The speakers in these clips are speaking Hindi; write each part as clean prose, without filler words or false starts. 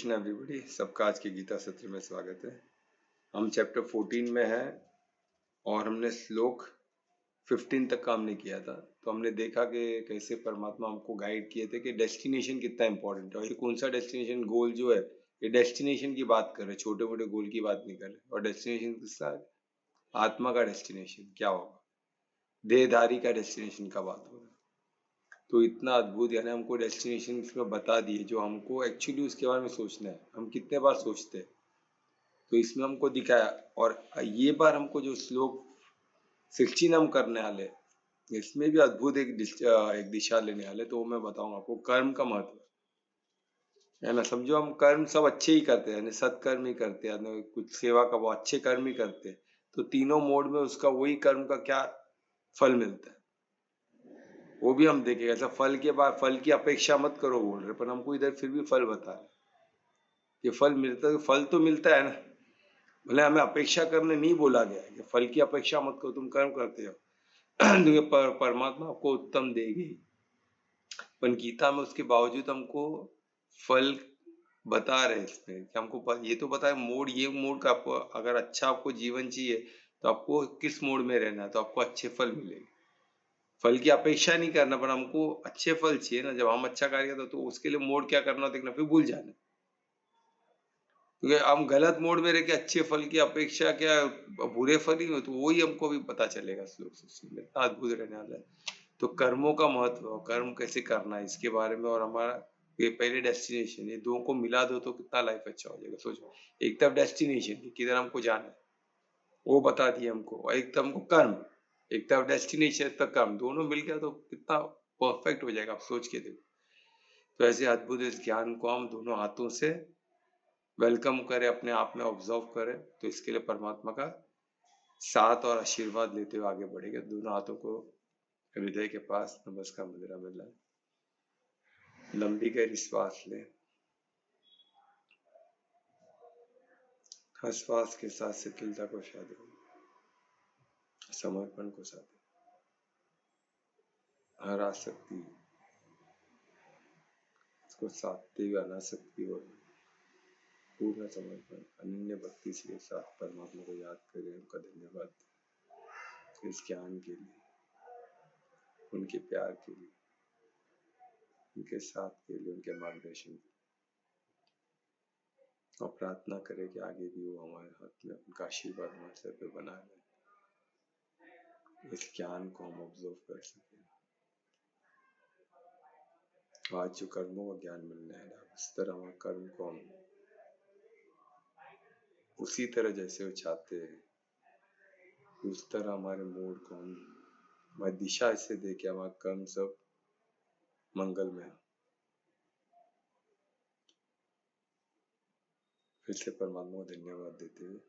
कृष्ण एवरीबॉडी, सबका आज के गीता सत्र में स्वागत है। हम चैप्टर 14 में हैं और हमने श्लोक 15 तक काम नहीं किया था। तो हमने देखा कि कैसे परमात्मा हमको गाइड किए थे कि डेस्टिनेशन कितना इंपॉर्टेंट है और ये कौन सा डेस्टिनेशन, गोल जो है ये डेस्टिनेशन की बात कर रहे, छोटे मोटे गोल की बात नहीं कर रहे। और डेस्टिनेशन के साथ आत्मा का डेस्टिनेशन क्या होगा, देहधारी का डेस्टिनेशन का बात हो रहा है। तो इतना अद्भुत, यानी हमको डेस्टिनेशन इसमें बता दिए जो हमको एक्चुअली उसके बारे में सोचना है। हम कितने बार सोचते हैं, तो इसमें हमको दिखाया। और ये बार हमको जो श्लोक 16 हम करने वाले, इसमें भी अद्भुत एक दिशा लेने वाले। तो मैं बताऊंगा आपको कर्म का महत्व, है ना। समझो हम कर्म सब अच्छे ही करते हैं, सत्कर्म ही करते हैं, कुछ सेवा का वो अच्छे कर्म ही करते हैं। तो तीनों मोड में उसका वही कर्म का क्या फल मिलता है वो भी हम देखेंगे। ऐसा फल के बाद फल की अपेक्षा मत करो बोल रहे, पर हमको इधर फिर भी फल बता रहे। ये फल मिलता, फल तो मिलता है ना, भले हमें अपेक्षा करने नहीं बोला गया है कि फल की अपेक्षा मत करो, तुम कर्म करते हो तो ये परमात्मा आपको उत्तम देगी। पर गीता में उसके बावजूद हमको फल बता रहे हैं इसमें कि हमको ये तो बताए मोड, ये मोड का आपको अगर अच्छा आपको जीवन चाहिए तो आपको किस मोड में रहना है, तो आपको अच्छे फल मिलेंगे। फल की अपेक्षा नहीं करना, पर हमको अच्छे फल चाहिए ना। जब हम अच्छा कार्य करते तो उसके लिए मोड क्या करना देखना, फिर भूल जाना। क्योंकि हम गलत मोड में रह के अच्छे फल की अपेक्षा क्या, बुरे फल ही हो, तो वही हमको भी पता चलेगा श्लोक 16 में। इतना अद्भुत रहने वाला है। तो कर्मों का महत्व, कर्म कैसे करना है इसके बारे में, और हमारा ये पहले डेस्टिनेशन, ये दो को मिला दो तो कितना लाइफ अच्छा हो जाएगा। सोचो, एक तरफ डेस्टिनेशन किधर हमको जाना है वो बता दिया हमको, और एक तरफ हमको कर्म, एक तरफ डेस्टिनेशन तक कर्म, दोनों मिल गया तो कितना परफेक्ट हो जाएगा, आप सोच के देखो। तो ऐसे अद्भुत इस ज्ञान को हम दोनों हाथों से वेलकम करें, अपने आप में ऑब्जर्व करें। तो इसके लिए परमात्मा का साथ और आशीर्वाद लेते हुए आगे बढ़ेंगे। दोनों हाथों को हृदय के पास नमस्कार मुद्रा में लाएं, लंबी गहरी श्वास लें, हर श्वास के साथ शिथिलता को साधें, समर्पण को साधें, हर आसक्ति को साधते हुए अनासक्ति और पूर्ण समर्पण अनन्य भक्ति से साथ परमात्मा को याद करें। उनका धन्यवाद इस ज्ञान के लिए, उनके प्यार के लिए, उनके साथ के लिए, उनके मार्गदर्शन के लिए। और प्रार्थना करें कि आगे भी वो हमारे हाथ में उनका आशीर्वाद हमारे सर पे बना रहे, इस ज्ञान को हम ऑब्जर्व कर सकें। आज जो कर्मों का ज्ञान मिलने है, उस तरह हमारे कर्म को हम उसी तरह जैसे वो चाहते हैं, उस तरह हमारे मूड को हम, हमारी दिशा ऐसे दे के हमारा कर्म सब मंगल में। फिर से परमात्मा को धन्यवाद देते हुए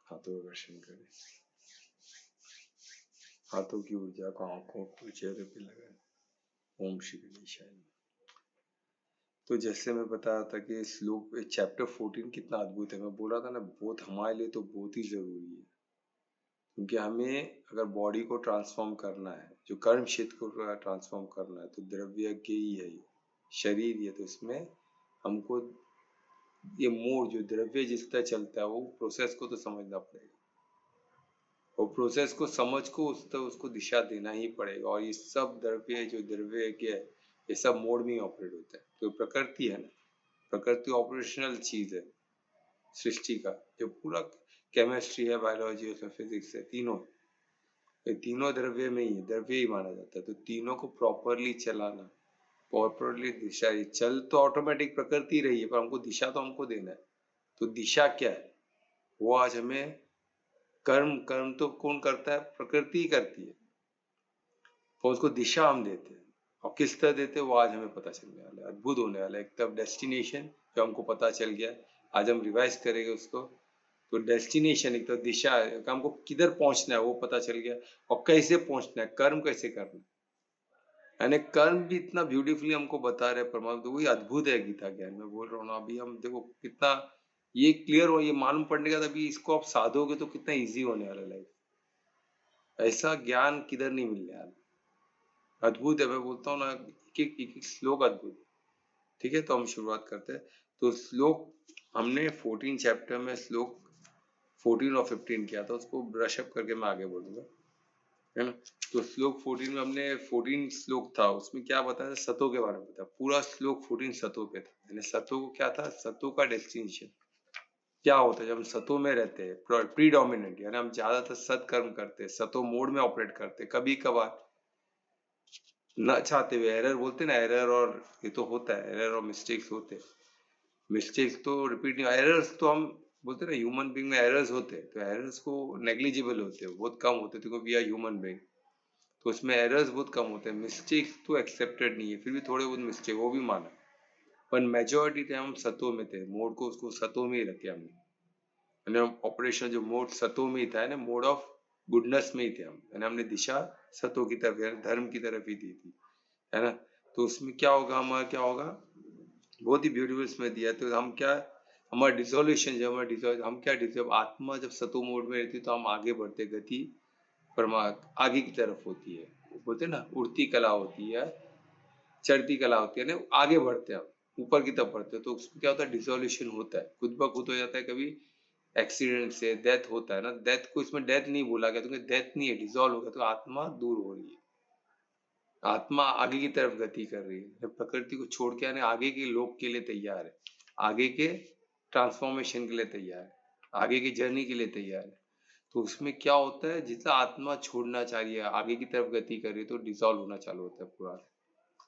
हाथों का दर्शन करें। हाथों की ऊर्जा को आंखों को चेहरे पे लगाएं। ओम श्री गणेशाय। तो जैसे मैं बताया था कि श्लोक चैप्टर 14 कितना अद्भुत है, मैं बोला था ना, बहुत हमारे लिए तो बहुत ही जरूरी है। क्योंकि हमें अगर बॉडी को ट्रांसफॉर्म करना है, जो कर्म क्षेत्र को ट्रांसफॉर्म करना है, तो द्रव्य के ही है, ये शरीर ही है। तो इसमें हमको ये मोड जो द्रव्य जिस तरह चलता है, वो प्रोसेस को तो समझना पड़ेगा, और प्रोसेस को समझ को उसको दिशा देना ही पड़ेगा। और ये सब द्रव्य जो द्रव्य के है, ये सब मोड में ही ऑपरेट होता है। तो प्रकृति है ना, प्रकृति ऑपरेशनल चीज है सृष्टि का, जो पूरा केमिस्ट्री है, बायोलॉजी है, फिजिक्स है, तीनों, ये तीनों द्रव्य में ही, द्रव्य ही माना जाता है। तो तीनों को प्रॉपरली चलाना, प्रॉपरली दिशा, चल तो ऑटोमेटिक प्रकृति रही है, पर हमको दिशा तो हमको देना है। तो दिशा क्या है, वो आज हमें कर्म तो कौन करता है, प्रकृति ही करती है, तो उसको दिशा हम देते हैं। और किस तरह देते हैं वो आज हमें पता चलने वाला है, अद्भुत होने वाला है। एक तरफ डेस्टिनेशन जो हमको पता चल गया, आज हम रिवाइज करेंगे उसको। तो डेस्टिनेशन एक तरफ दिशा है, हमको किधर पहुंचना है वो पता चल गया, और कैसे पहुंचना है, कर्म कैसे करना है। यानी कर्म भी इतना ब्यूटीफुली हमको बता रहे परमात्मा। तो वही अद्भुत है गीता ज्ञान, मैं बोल रहा हूँ ना। अभी हम देखो कितना ये क्लियर हो, ये मालूम पड़ने का, तभी इसको आप साधोगे तो कितना इजी होने वाला लाइफ। ऐसा ज्ञान किधर नहीं मिलने वाला, अद्भुत है। मैं बोलता हूँ ना, एक एक श्लोक अद्भुत। ठीक है, तो हम शुरुआत करते हैं। तो श्लोक हमने 14 चैप्टर में श्लोक 14 और 15 किया था, उसको ब्रश अप करके मैं आगे बोलूंगा, है ना। तो श्लोक 14 में हमने 14 श्लोक था, उसमें क्या बताया, सतों के बारे में बताया। पूरा श्लोक 14 सतों पे था, यानी सतों को क्या था, सतों का डेस्टिनेशन क्या होता है। जब हम सतों में रहते हैं प्रीडोमिनेंट, यानी हम ज्यादातर सत्कर्म करते हैं, सतो मोड में ऑपरेट करते हैं, कभी कभार न चाहते हुए एरर बोलते हैं ना, एरर और ये तो होता है, एरर और मिस्टेक्स होते हैं। मिस्टेक्स तो रिपीट नहीं, एरर्स तो हम बोलते हैं ना, ह्यूमन बीइंग में एरर्स होते हैं, तो एरर्स को नेग्लिजिबल होते हैं, बहुत कम होते हैं, क्योंकि वी आर ह्यूमन बीइंग, तो उसमें एरर्स बहुत कम होते हैं। मिस्टेक्स तो एक्सेप्टेड नहीं है, फिर भी थोड़े बहुत मिस्टेक वो भी माना, पर मेजोरिटी थे हम सतों में थे, मोड को उसको सतों में ही रखे हमने, ऑपरेशन जो मोड सतों में ही था ना, मोड ऑफ गुडनेस में ही थे हम, यानी हमने दिशा सतों की तरफ, धर्म की तरफ ही दी थी, है ना। तो उसमें क्या होगा, हमारा क्या होगा, बहुत ही ब्यूटीफुल इसमें दिया। तो हम क्या, हमारा डिसोल्यूशन, जब हमारा डिसोल्व, हम क्या जब आत्मा जब सतो मोड में रहती है तो हम आगे बढ़ते, गति आगे की तरफ होती है, बोलते हैं ना उड़ती कला होती है, चढ़ती कला होती है ना, आगे बढ़ते हैं हम ऊपर की तरफ बढ़ते हैं। तो उसमें क्या होता है, डिसोल्यूशन होता है, खुद ब खुद हो जाता है, कभी एक्सीडेंट से डेथ होता है ना, डेथ को इसमें डेथ नहीं बोला गया, क्योंकि डेथ नहीं है, डिसॉल्व हो गया, तो आत्मा दूर हो रही है, आत्मा आगे की तरफ गति कर रही है, प्रकृति को छोड़ के आने आगे के लोक के लिए तैयार है, आगे के ट्रांसफॉर्मेशन के लिए तैयार है, आगे की जर्नी के लिए तैयार है। तो उसमें क्या होता है, जितना आत्मा छोड़ना चाह रही है, आगे की तरफ गति कर रही है, तो डिसॉल्व होना चालू होता है पूरा।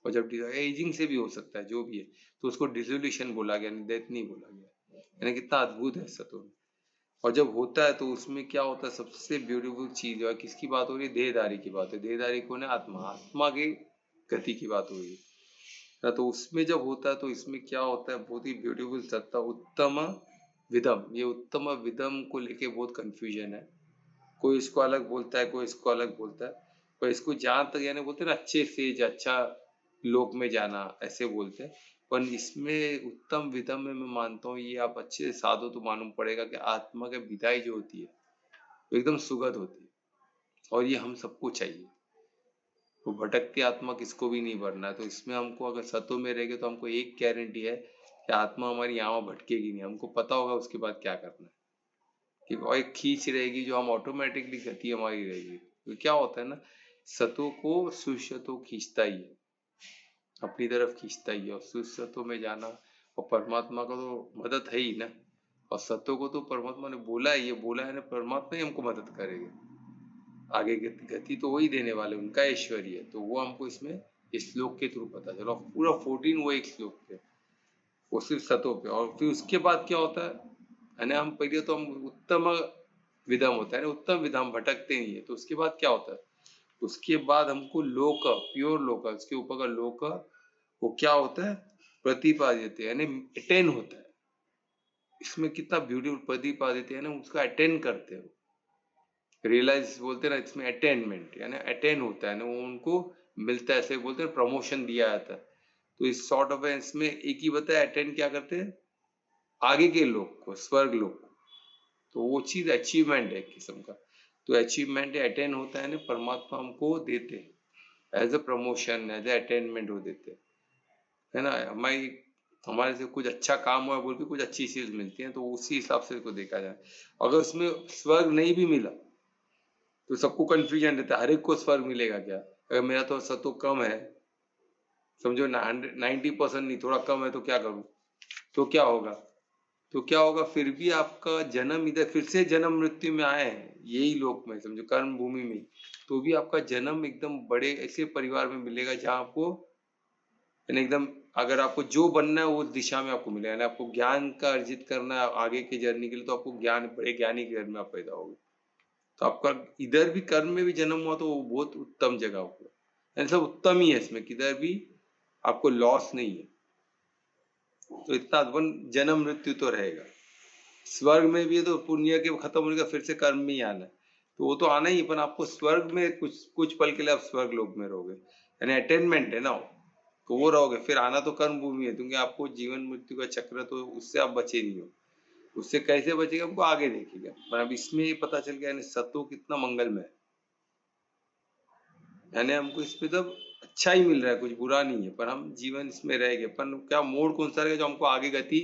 और जब एजिंग से भी हो सकता है, जो भी है, तो उसको डिसोल्यूशन बोला गया, डेथ नहीं बोला गया, यानी कितना अद्भुत है सतो। और जब होता है तो उसमें क्या होता है, सबसे ब्यूटीफुल चीज है, किसकी बात हो रही है, देहधारी की बात है। देहधारी कौन है, आत्मा, आत्मा की गति की बात हो रही है। तो उसमें जब होता है तो इसमें क्या होता है, बहुत ही ब्यूटीफुल सत्ता, उत्तम विदम। ये उत्तम विदम को लेके बहुत कंफ्यूजन है, कोई इसको अलग बोलता है, कोई इसको अलग बोलता है, पर इसको जहां तक यानी बोलते हैं ना, अच्छे से अच्छा लोक में जाना ऐसे बोलते हैं। पर इसमें उत्तम विधम में मैं मानता हूँ, ये आप अच्छे से साधो तो मालूम पड़ेगा कि आत्मा की विदाई जो होती है वो एकदम सुगध होती है, और ये हम सबको चाहिए। वो भटकती आत्मा किसको भी नहीं भरना है। तो इसमें हमको अगर सतों में रहेंगे तो हमको एक गारंटी है कि आत्मा हमारी यहाँ भटकेगी नहीं, हमको पता होगा उसके बाद क्या करना है, कि और एक खींच रहेगी जो हम ऑटोमेटिकली गति हमारी रहेगी। तो क्या होता है ना, सतों को सुसतो खींचता ही है, अपनी तरफ खींचता ही है, और सुसतों में जाना, और परमात्मा का तो मदद है ही ना, और सत्यों को तो परमात्मा ने बोला है, ये बोला है ना, परमात्मा ही हमको मदद करेगा, आगे गति तो वही देने वाले, उनका ऐश्वर्य है। तो वो हमको इसमें इस श्लोक के थ्रू पता चला, पूरा 14 वो एक श्लोक पे, वो सिर्फ सतों पे। और फिर उसके बाद क्या होता है ना, हम पहले तो हम उत्तम विधम होता है ना, उत्तम विधम भटकते नहीं है। तो उसके बाद क्या होता है, उसके बाद हमको लोक, प्योर लोक, उसके ऊपर का लोक, वो क्या होता है, प्रतिपादित यानी अटेन होता है। इसमें कितना ब्यूटीफुल प्रतिपादित है ना, उसका अटेन करते हो, रियलाइज बोलते हैं ना, इसमें अटेनमेंट यानी अटेन होता है ना, वो उनको मिलता है, ऐसे बोलते हैं प्रमोशन दिया जाता है। तो इस सॉर्ट ऑफ इसमें एक ही बताया, अटेन क्या करते हैं, आगे के लोग को, स्वर्ग लोग को। तो वो चीज अचीवमेंट है एक किस्म का, तो अचीवमेंट अटेन होता है ना, परमात्मा हमको देते हैं as a promotion, as a attainment वो देते हैं, है ना। हमारे से कुछ अच्छा काम हुआ बोल के कुछ अच्छी चीज मिलती है, तो उसी हिसाब से इसको देखा जाए। अगर उसमें स्वर्ग नहीं भी मिला तो सबको कंफ्यूजन रहता है, हर एक को स्वर्ग मिलेगा क्या, अगर मेरा तो सतो कम है, समझो 90% नहीं, थोड़ा कम है, तो क्या करूं, तो क्या होगा, तो क्या होगा, फिर भी आपका जन्म इधर, फिर से जन्म मृत्यु में आए हैं यही लोक में, समझो कर्म भूमि में, तो भी आपका जन्म एकदम बड़े ऐसे परिवार में मिलेगा जहां आपको यानी एकदम, अगर आपको जो बनना है वो दिशा में आपको मिलेगा, यानी आपको ज्ञान का अर्जित करना है आगे की जर्नी के लिए, तो आपको ज्ञान, बड़े ज्ञानी के घर में आप पैदा होगे, तो आपका इधर भी कर्म में भी जन्म हुआ तो वो बहुत उत्तम जगह होगा, यानी सब उत्तम ही है इसमें, किधर भी आपको लॉस नहीं है। तो इतना अद्भुत जन्म मृत्यु तो रहेगा, स्वर्ग में भी है तो पुण्य के खत्म होने का फिर से कर्म में ही आना है, तो वो तो आना ही, पर आपको स्वर्ग में कुछ कुछ पल के लिए आप स्वर्ग लोक में रहोगे, यानी अटेनमेंट है ना, तो वो रहोगे, फिर आना तो कर्म भूमि है, क्योंकि आपको जीवन मृत्यु का चक्र तो उससे आप बचे नहीं हो, उससे कैसे बचेगा हमको आगे देखेगा। पर अब इसमें ये पता चल गया यानी सत्व कितना मंगलमय है, यानी हमको इसमें तब अच्छा ही मिल रहा है, कुछ बुरा नहीं है, पर हम जीवन इसमें रह गए, पर क्या मोड़ कौन सा रहेगा जो हमको आगे गति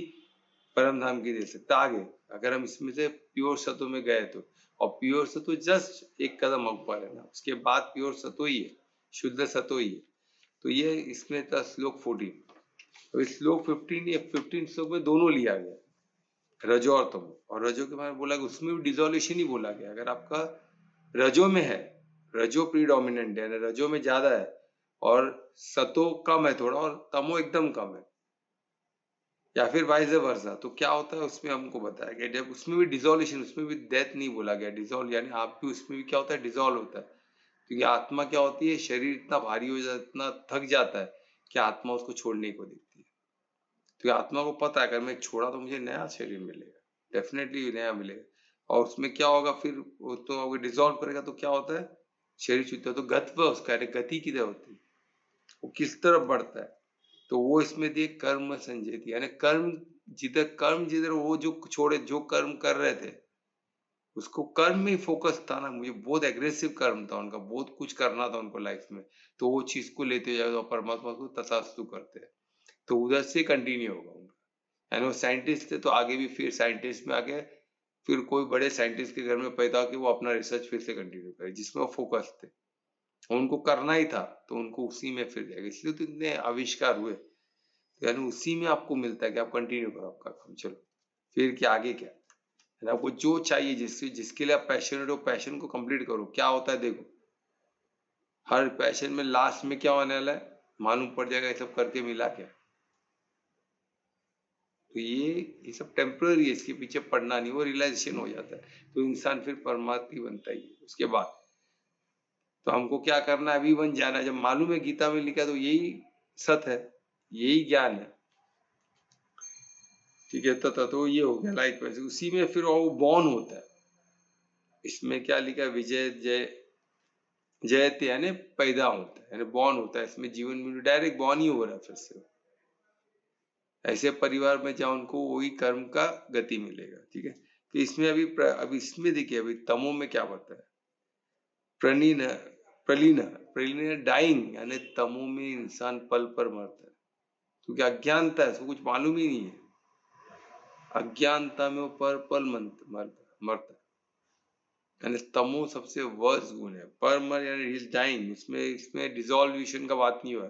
परम धाम की दे सकता है। आगे अगर हम इसमें से प्योर सत्व में गए तो, और प्योर सत्व जस्ट एक कदम ऊपर है ना, उसके बाद प्योर सत्व ही है, शुद्ध सत्व ही है। तो ये इसमें था श्लोक 14। तो इस श्लोक 15 श्लोक में दोनों लिया गया, रजो और तमो। और रजो के बारे में बोला कि उसमें भी डिसोल्यूशन ही बोला गया। अगर आपका रजो में है, रजो प्रीडोमिनेंट है, रजो में ज्यादा है और सतो कम है थोड़ा और तमो एकदम कम है, या फिर वाइस वर्सा, तो क्या होता है उसमें हमको बताया गया। जब उसमें भी डिसोल्यूशन, उसमें भी डेथ नहीं बोला गया, डिसॉल्व यानी आप भी उसमें भी क्या होता है, डिसॉल्व होता है। क्योंकि आत्मा क्या होती है, शरीर इतना भारी हो जाता है, इतना थक जाता है कि आत्मा उसको छोड़ने को देखती है। तो आत्मा को पता है अगर मैं छोड़ा तो मुझे नया शरीर मिलेगा, डेफिनेटली नया मिलेगा। और उसमें क्या होगा फिर, वो तो अगर डिसॉल्व करेगा तो क्या होता है, शरीर छूटता है तो गत्व उसका, गति किधर होती है, वो किस तरफ बढ़ता है। तो वो इसमें दिए कर्म संजयती, यानी कर्म जिधर वो जो छोड़े, जो कर्म कर रहे थे उसको कर्म में फोकस था ना, मुझे बहुत एग्रेसिव कर्म था उनका, बहुत कुछ करना था उनको लाइफ में, तो वो चीज को लेते जाए तो परमात्मा को तथास्तु करते हैं। तो उधर से कंटिन्यू होगा उनका। यानी वो साइंटिस्ट थे तो आगे भी फिर साइंटिस्ट में आके फिर कोई बड़े साइंटिस्ट के घर में पैदा होकर वो अपना रिसर्च फिर से कंटिन्यू करे जिसमें वो फोकस थे, उनको करना ही था तो उनको उसी में फिर जाएगा। इसलिए तो इतने आविष्कार हुए, तो यानी उसी में आपको मिलता है कि आप कंटिन्यू करो आपका काम। चलो फिर क्या, आगे क्या है ना, आपको जो चाहिए जिसके लिए आप पैशनेट हो, पैशन को कंप्लीट करो। क्या होता है देखो, हर पैशन में लास्ट में क्या होने वाला है मालूम पड़ जाएगा, ये सब करके मिला क्या। तो ये सब टेम्पररी है, इसके पीछे पड़ना नहीं, वो रियलाइजेशन हो जाता है तो इंसान फिर परमात्मा बनता ही है। उसके बाद तो हमको क्या करना है, अभी बन जाना है। जब मालूम है गीता में लिखा तो यही सत है, यही ज्ञान है, ठीक है। तो ये हो गया लाइक वैसे, उसी में फिर वो बॉर्न होता है। इसमें क्या लिखा है, विजय जय जयते यानी पैदा होता है, यानी बॉर्न होता है। इसमें जीवन में डायरेक्ट बॉर्न ही हो रहा है फिर से। ऐसे परिवार में जहाँ उनको वही कर्म का गति मिलेगा, ठीक है। तो इसमें अभी इसमें देखिए, अभी तमो में क्या बताया, प्रलीन प्रलीन प्रलीन डाइंग, यानी तमो में इंसान पल पर मरता है क्योंकि अज्ञानता है, उसको कुछ मालूम ही नहीं है। अज्ञानता में वो पल मरता है, यानी तमो सबसे वर्स्ट गुण है। पर मर यानी ही इज डाइंग, इसमें डिसॉल्यूशन का बात नहीं हुआ,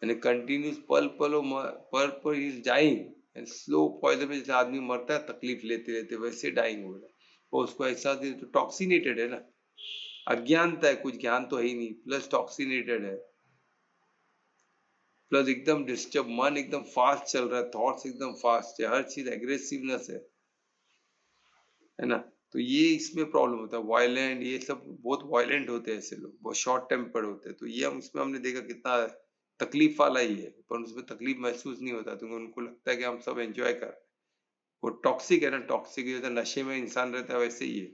यानी कंटिन्यूस पर he is dying, and slow poison में जैसे आदमी मरता है तकलीफ लेते लेते, वैसे डाइंग हो रहा है। और उसको ऐसा तो टॉक्सिनेटेड है ना, अज्ञानता है, कुछ ज्ञान तो है ही नहीं, प्लस टॉक्सिनेटेड है, प्लस एकदम डिस्टर्ब, मन एकदम फास्ट चल रहा है, थॉट्स एकदम फास्ट है, हर चीज एग्रेसिवनेस है ना। तो ये इसमें प्रॉब्लम होता है, वायलेंट, ये सब बहुत वायलेंट होते हैं ऐसे लोग, बहुत शॉर्ट टेम्पर्ड होते हैं। तो ये इसमें हमने देखा कितना तकलीफ वाला ही है, पर उसमें तकलीफ महसूस नहीं होता क्योंकि उनको लगता है कि हम सब एंजॉय कर रहे हैं। वो टॉक्सिक है ना, टॉक्सिक जैसे नशे में इंसान रहता है वैसे ही है,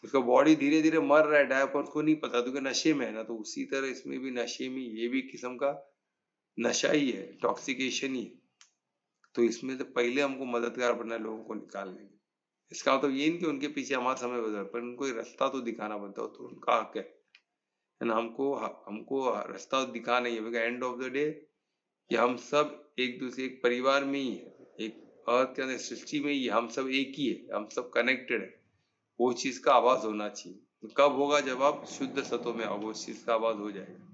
उसका बॉडी धीरे धीरे मर रहा है, डाय, पर उसको नहीं पता क्योंकि नशे में है ना। तो उसी तरह इसमें भी नशे में ये भी किस्म का नशा ही है, टॉक्सिकेशन ही है। तो इसमें तो पहले हमको मददगार बनना है लोगों को निकालने में। इसका मतलब ये नहीं कि उनके पीछे हमारा समय बदल, पर उनको एक रास्ता तो दिखाना बनता हो, तो उनका हक है ना। हमको हमको रास्ता दिखाना ही है, एंड ऑफ द डे कि हम सब एक दूसरे, एक परिवार में ही है, एक अर्थ के अंदर सृष्टि में ही है, हम सब एक ही है, हम सब कनेक्टेड है। वो चीज का आवाज होना चाहिए। कब होगा, जब आप शुद्ध सत्व में आओगे, उस चीज का आवाज हो जाएगा,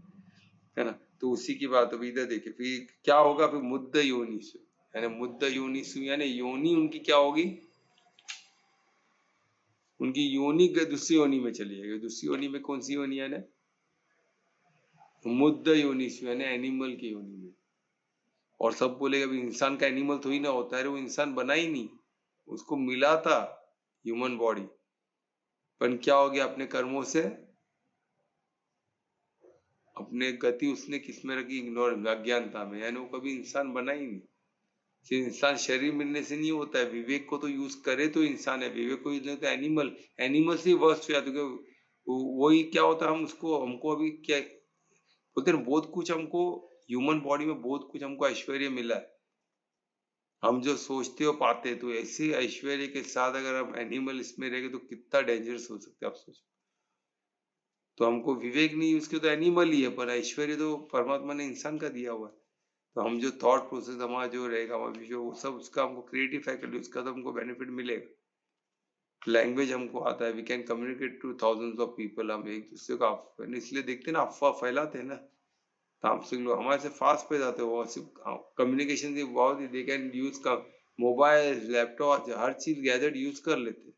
है ना। तो उसी की बात अभी इधर देखिए, फिर क्या होगा, फिर मुद्दा योनिसु, यानी मुद्दा योनिसु यानी योनि उनकी क्या होगी, उनकी योनि दूसरी योनि में चली जाएगी। दूसरी योनि में कौन सी योनि है ना, मुद्दा योनिसु यानी एनिमल की योनि में। और सब बोलेगा भी इंसान का एनिमल थोड़ी ना होता है, वो इंसान बना ही नहीं, उसको मिला था ह्यूमन बॉडी, पर क्या हो गया अपने कर्मों से, अपने गति उसने किसमें रखी, इग्नोर, अज्ञानता में, यानी वो कभी इंसान बना ही नहीं। सिर्फ इंसान शरीर मिलने से नहीं होता है, विवेक को तो यूज करे तो इंसान है, विवेक को यूज नहीं तो एनिमल, एनिमल से वर्स्ट हो जाता है। वही क्या होता है, हम उसको, हमको अभी क्या बोलते हैं, बहुत कुछ हमको ह्यूमन बॉडी में बहुत कुछ हमको ऐश्वर्य मिला है, हम जो सोचते हो पाते, तो ऐसे ऐश्वर्य के साथ अगर हम एनिमल इसमें रहेंगे तो कितना डेंजरस हो सकता है आप सोचो। तो हमको विवेक नहीं, उसके तो एनिमल ही है, पर ऐश्वर्य तो परमात्मा ने इंसान का दिया हुआ है। तो हम जो थॉट प्रोसेस हमारा जो रहेगा, हमारा जो सब उसका हमको क्रिएटिव फैकल्टी, उसका तो हमको बेनिफिट मिलेगा। लैंग्वेज हमको आता है, we can communicate to thousands of people. हम एक दूसरे को इसलिए देखते हैं ना, अफवाह फैलाते हैं ना, तो हमसे लोग हमारे से फास्ट पे जाते हैं। वो सिर्फ कम्युनिकेशन की बहुत ही, दे कैन यूज का मोबाइल, लैपटॉप, हर चीज गैजेट यूज कर लेते,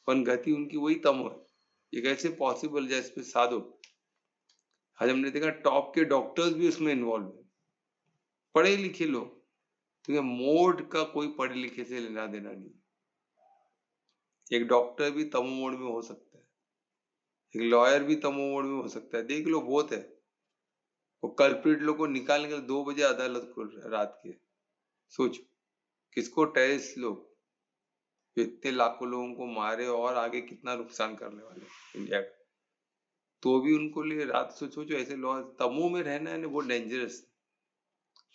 पर गति उनकी वही कम है। ये कैसे पॉसिबल? जैसे साधो, आज हमने देखा टॉप के डॉक्टर्स भी उसमें इन्वॉल्व है, पढ़े लिखे लोग। तो ये मोड का कोई पढ़े लिखे से लेना देना नहीं। एक डॉक्टर भी तमो मोड में हो सकता है, एक लॉयर भी तमो मोड में हो सकता है। देख लो, बहुत है। वो कल्प्रिट लोग को निकालने के लिए 2 बजे अदालत खुल रहा है रात के। सोचो किसको टेररिस्ट लोग इतने लाखों लोगों को मारे और आगे कितना नुकसान करने वाले इंडिया का, तो भी उनको लिए रात। सोचो ऐसे लॉ तमो में रहना है ना, बहुत डेंजरस।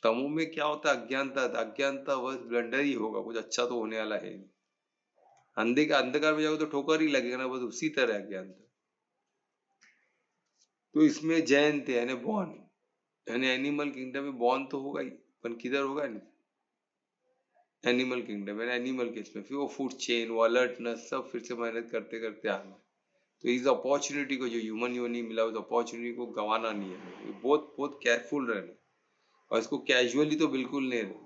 तमो में क्या होता है? अज्ञानता। अज्ञानता बस ब्लंडर ही होगा, कुछ अच्छा तो होने वाला है नहीं। अंधकार में जाओगे तो ठोकर ही लगेगा ना, बस उसी तरह अज्ञानता। तो इसमें जैन थे यानी बॉर्न, यानी एनिमल किंगडम में बॉर्न तो होगा ही, पर किधर होगा? नहीं, एनिमल किंगडम है, एनिमल केस में फिर वो फूड चेन, वो अलर्टनेस, सब फिर से मेहनत करते करते आना। तो इस अपॉर्चुनिटी को, जो ह्यूमन योनि मिला, उस अपॉर्चुनिटी को गंवाना नहीं है। बहुत बहुत केयरफुल रहना, और इसको कैजुअली तो बिल्कुल नहीं रहना।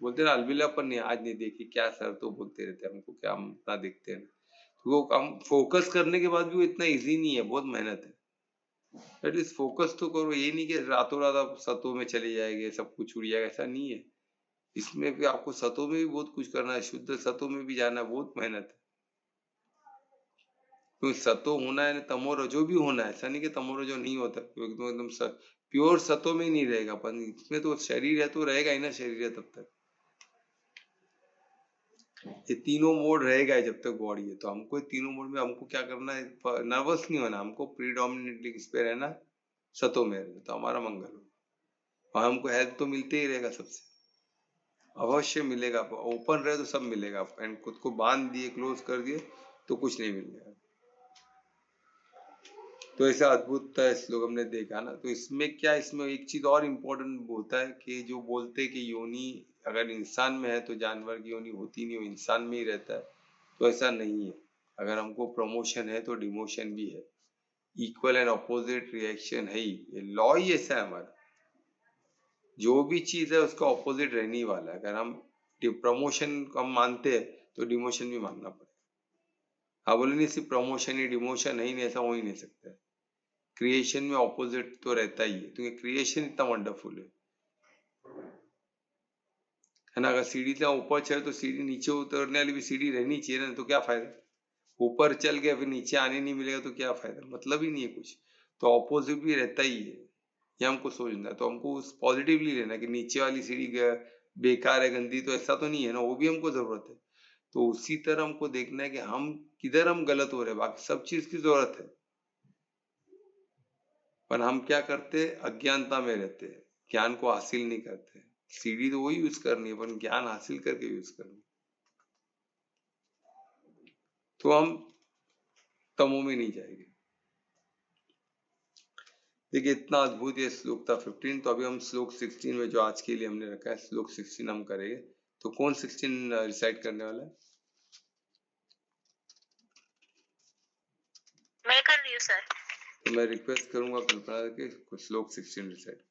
बोलते ना अलविदा पर नहीं, आज नहीं देखी क्या सर, तो बोलते रहते हैं हमको, क्या हम इतना देखते हैं। तो वो हम फोकस करने के बाद भी वो इतना इजी नहीं है, बहुत मेहनत है। एटलीस्ट फोकस तो करो, ये नहीं कि रातों रात आप सतों में चले जाएंगे, सब कुछ उड़ जाएगा, ऐसा नहीं है। इसमें भी आपको सतों में भी बहुत कुछ करना है, शुद्ध सतों में भी जाना है, बहुत मेहनत है। तो सतो होना है, तमो रजो भी होना है, ऐसा नहीं कि तमो रजो नहीं होता। एकदम एकदम प्योर सतो में ही नहीं रहेगा, पर इसमें तो शरीर है तो रहेगा ही ना, शरीर है तब तक। ये तीनों मोड रहेगा ही जब तक बॉडी है। तो हमको तीनों मोड में हमको क्या करना है? नर्वस नहीं होना, हमको प्रीडोमिनेटली किस पे रहना? सतो में रहना, तो हमारा मंगल हो। और हमको हेल्प तो मिलते ही रहेगा, सबसे अवश्य मिलेगा। ओपन रहे तो सब मिलेगा, एंड खुद को बांध दिए, क्लोज कर दिए, तो कुछ नहीं मिलेगा। तो ऐसा अद्भुत श्लोक हमने देखा ना। तो इसमें क्या, इसमें एक चीज और इम्पोर्टेंट होता है कि जो बोलते हैं कि योनि अगर इंसान में है तो जानवर की योनि होती नहीं, वो इंसान में ही रहता है। तो ऐसा नहीं है। अगर हमको प्रमोशन है तो डिमोशन भी है, इक्वल एंड ऑपोजिट रिएक्शन है ही। ये लॉ ही ऐसा है हमारा, जो भी चीज है उसका ऑपोजिट रहने ही वाला है। अगर हम प्रमोशन को हम मानते हैं तो डिमोशन भी मानना पड़ेगा। हाँ, बोले नहीं सिर्फ प्रमोशन ही डिमोशन है ही नहीं, ऐसा हो ही नहीं सकता है। क्रिएशन में ऑपोजिट तो रहता ही है, क्योंकि क्रिएशन इतना वंडरफुल है ना। अगर सीढ़ी से ऊपर चढ़े तो सीढ़ी नीचे उतरने वाली भी सीढ़ी रहनी चाहिए ना, तो क्या फायदा? ऊपर चल गया फिर नीचे आने नहीं मिलेगा तो क्या फायदा? मतलब ही नहीं है कुछ। तो ऑपोजिट भी रहता ही है, ये हमको सोचना है। तो हमको उस पॉजिटिवली लेना कि नीचे वाली सीढ़ी बेकार है, गंदी, तो ऐसा तो नहीं है ना, वो भी हमको जरूरत है। तो उसी तरह हमको देखना है कि हम किधर हम गलत हो रहे हैं। बाकी सब चीज की जरूरत है, पर हम क्या करते हैं? अज्ञानता में रहते हैं, ज्ञान को हासिल नहीं करते। सीढ़ी तो वही यूज करनी है, पर ज्ञान हासिल करके यूज करनी। तो हम तमो में नहीं जाएंगे। देखिए इतना अद्भुत ये श्लोक था 15। तो अभी हम श्लोक 16 में, जो आज के लिए हमने रखा है, श्लोक 16 हम करेंगे। तो कौन 16 रिसाइट करने वाला है? मैं कर रही हूँ सर। तो मैं रिक्वेस्ट करूंगा कल्पना के श्लोक 16 रिसाइट।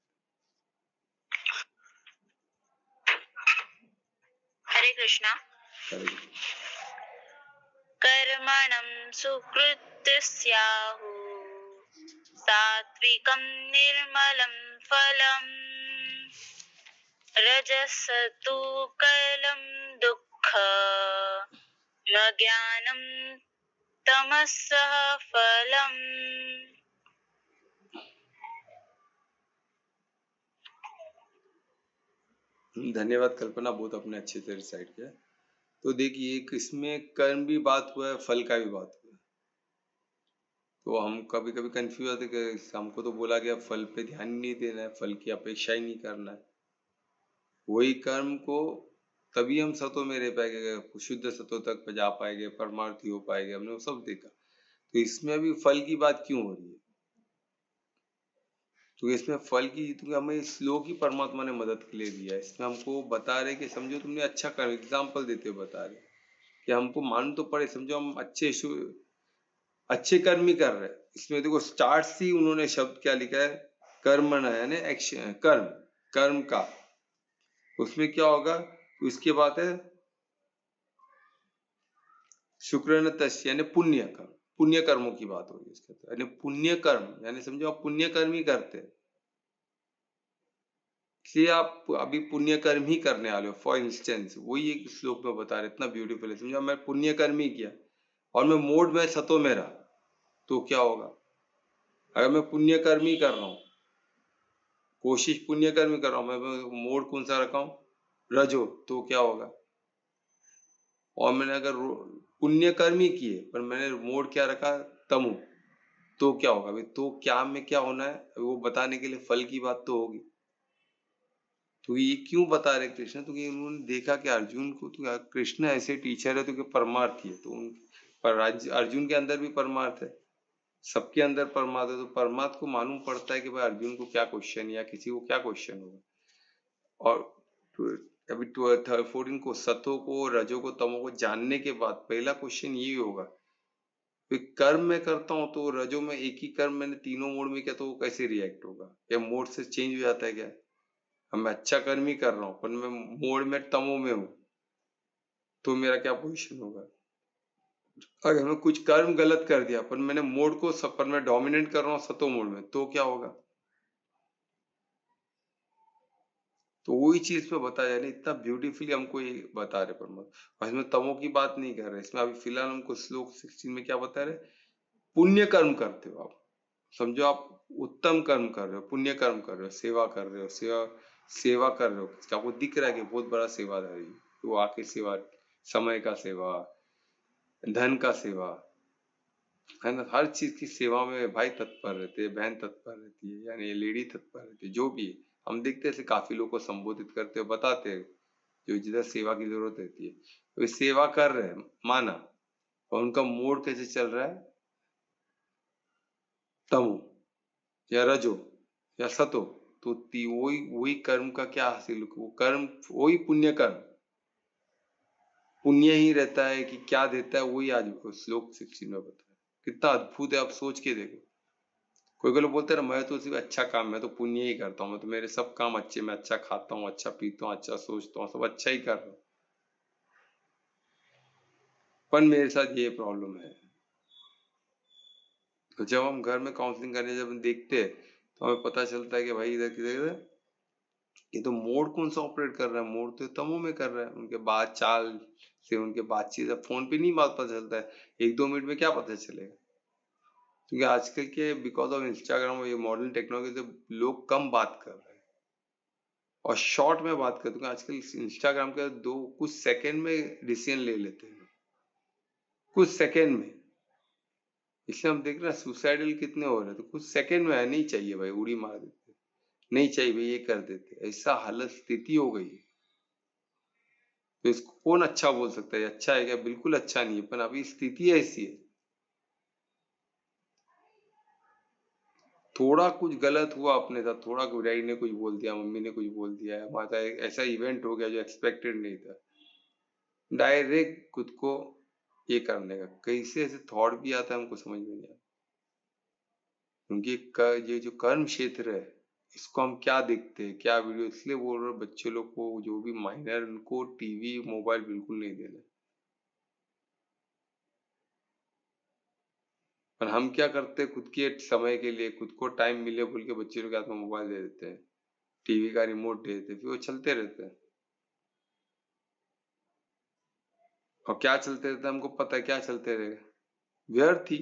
हरे कृष्णा। कर्मणं सुकृत्य स्याहुः सात्विकं निर्मलं फलम् रजसस्तु कैलं दुःख न ज्ञानं तमसः फलम्। धन्यवाद कल्पना, बहुत अपने अच्छे से रिसाइट किया। तो देखिए एक इसमें कर्म भी बात हुआ है, फल का भी बात हुआ है। तो हम कभी कभी कंफ्यूज होते कि हमको तो बोला गया फल पे ध्यान नहीं देना है, फल की अपेक्षा ही नहीं करना है। वही कर्म को तभी हम सतों में रह पाएंगे, शुद्ध सतों तक जा पाएंगे, परमार्थी हो पाएंगे। हमने वो सब देखा। तो इसमें अभी फल की बात क्यों हो रही है? तो इसमें फल की, तो हमें श्लोक ही परमात्मा ने मदद के लिए दिया है। इसमें हमको बता रहे कि समझो तुमने अच्छा कर, एग्जाम्पल देते हुए बता रहे कि हमको मालूम तो पड़े, समझो हम अच्छे कर्म ही कर रहे हैं। इसमें देखो स्टार्ट से उन्होंने शब्द क्या लिखा है, कर्म यानी एक्शन, कर्म, कर्म का, उसमें क्या होगा, उसके बाद है शुक्र तस्य यानी पुण्य कर्म, पुण्य कर्मों की बात होगी इसके अंदर, यानी पुण्य कर्म, यानी समझो आप पुण्य कर्म ही करते हैं, इसलिए आप अभी पुण्य कर्म ही करने वाले हो। फॉर इंस्टेंस वही एक श्लोक में बता रहे, इतना ब्यूटीफुल है, समझो मैं पुण्य कर्म ही किया और मैं मोड में सतो में रहा तो क्या होगा। अगर मैं पुण्य कर्म ही कर रहा हूँ, कोशिश पुण्य कर्म ही कर रहा हूँ, मैं मोड कौन सा रखा हूँ, रजो, तो क्या होगा। और मैंने अगर पुण्य कर्म ही किए पर मैंने मोड क्या रखा, तमो, तो क्या होगा भाई, तो क्या में क्या होना है वो बताने के लिए फल की बात तो होगी। तो ये क्यों बता रहे कृष्ण, तो कि उन्होंने देखा कि अर्जुन को, तो कृष्ण ऐसे टीचर है तो परमार्थी है, तो उन पर अर्जुन के अंदर भी परमार्थ है, सबके अंदर परमार्थ है, तो परमार्थ को मालूम पड़ता है कि भाई अर्जुन को क्या क्वेश्चन या किसी को क्या क्वेश्चन होगा। और अभी 14 को, सतो को, रजो को, तमो को जानने के बाद पहला क्वेश्चन यही होगा, कर्म में करता हूँ तो रजो में एक ही कर्म मैंने तीनों मोड में किया तो वो कैसे रिएक्ट होगा, या मोड से चेंज हो जाता है क्या। अब मैं अच्छा कर्म ही कर रहा हूँ पर मैं मोड में तमो में हूँ तो मेरा क्या पोजीशन होगा। अगर मैं कुछ कर्म गलत कर दिया पर मैंने मोड को पर मैं डोमिनेट कर रहा हूँ सतो मोड में तो क्या होगा। तो वही चीज पे बताया जा रहा है, इतना ब्यूटीफुली हमको ये बता रहे परमात्मा। और इसमें तमो की बात नहीं कर रहे, इसमें अभी फिलहाल हमको श्लोक 16 में क्या बता रहे, पुण्य कर्म करते हो आप, समझो आप उत्तम कर्म कर रहे हो, पुण्य कर्म कर रहे हो, सेवा कर रहे हो, सेवा कर रहे हो, आपको दिख रहा है कि बहुत बड़ा सेवाधारी, वो आके सेवा, समय का सेवा, धन का सेवा, है ना, हर चीज की सेवा में भाई तत्पर रहते हैं, बहन तत्पर रहती है, यानी लेडी तत्पर रहती है, जो भी हम देखते हैं काफी लोग को संबोधित करते हैं, बताते हैं जो जिधर सेवा की जरूरत रहती है वे सेवा कर रहे हैं, माना, और उनका मोड कैसे चल रहा है, तमो या रजो या सतो, तो वही वही कर्म का क्या हासिल, वो कर्म वही पुण्य कर्म, पुण्य ही रहता है कि क्या देता है, वही आज श्लोक 16 में बताया, कितना अद्भुत है, आप सोच के देखो। कोई लोग बोलते हैं मैं तो सिर्फ अच्छा काम, मैं तो पुण्य ही करता हूँ, मैं तो मेरे सब काम अच्छे, मैं अच्छा खाता हूँ, अच्छा पीता हूँ, अच्छा सोचता हूँ, सब अच्छा ही कर रहा हूँ, पर मेरे साथ ये प्रॉब्लम है। तो जब हम घर में काउंसलिंग करने जब हम देखते हैं तो हमें पता चलता है कि भाई इधर किधर ये तो मोड कौन सा ऑपरेट कर रहा है, मोड तो तमो में कर रहा है, उनके बात चाल से, उनके बातचीत, फोन पे नहीं बात पता चलता है, 1-2 मिनट में क्या पता चलेगा। क्योंकि आजकल के बिकॉज ऑफ इंस्टाग्राम और ये मॉडर्न टेक्नोलॉजी से लोग कम बात कर रहे हैं और शॉर्ट में बात करते हैं। आजकल इंस्टाग्राम के कुछ सेकंड में डिसीजन ले लेते हैं, कुछ सेकंड में, इसलिए हम देख रहे हैं सुसाइडल कितने हो रहे हैं, तो कुछ सेकंड में है, नहीं चाहिए भाई उड़ी मार देते, नहीं चाहिए भाई ये कर देते, ऐसा हालत स्थिति हो गई। तो इसको कौन अच्छा बोल सकता है, अच्छा है क्या, बिल्कुल अच्छा नहीं है, पर अभी स्थिति ऐसी है। थोड़ा कुछ गलत हुआ अपने साथ, थोड़ा डैडी ने कुछ बोल दिया, मम्मी ने कुछ बोल दिया, हमारा ऐसा इवेंट हो गया जो एक्सपेक्टेड नहीं था, डायरेक्ट खुद को ये करने का, कैसे ऐसे थॉट भी आता है हमको समझ में नहीं आता। क्योंकि ये जो कर्म क्षेत्र है इसको हम क्या देखते हैं, क्या वीडियो, इसलिए बोल रहे बच्चे लोग को जो भी माइनर उनको टीवी मोबाइल बिल्कुल नहीं देना। पर हम क्या करते हैं, खुद के समय के लिए, खुद को टाइम मिले बोल के बच्चे लोग के हाथ में मोबाइल दे देते हैं, टीवी का रिमोट दे देते हैं, फिर वो चलते रहते हैं। और क्या चलते रहता है हमको पता है, क्या चलते रहेगा, व्यर्थ ही।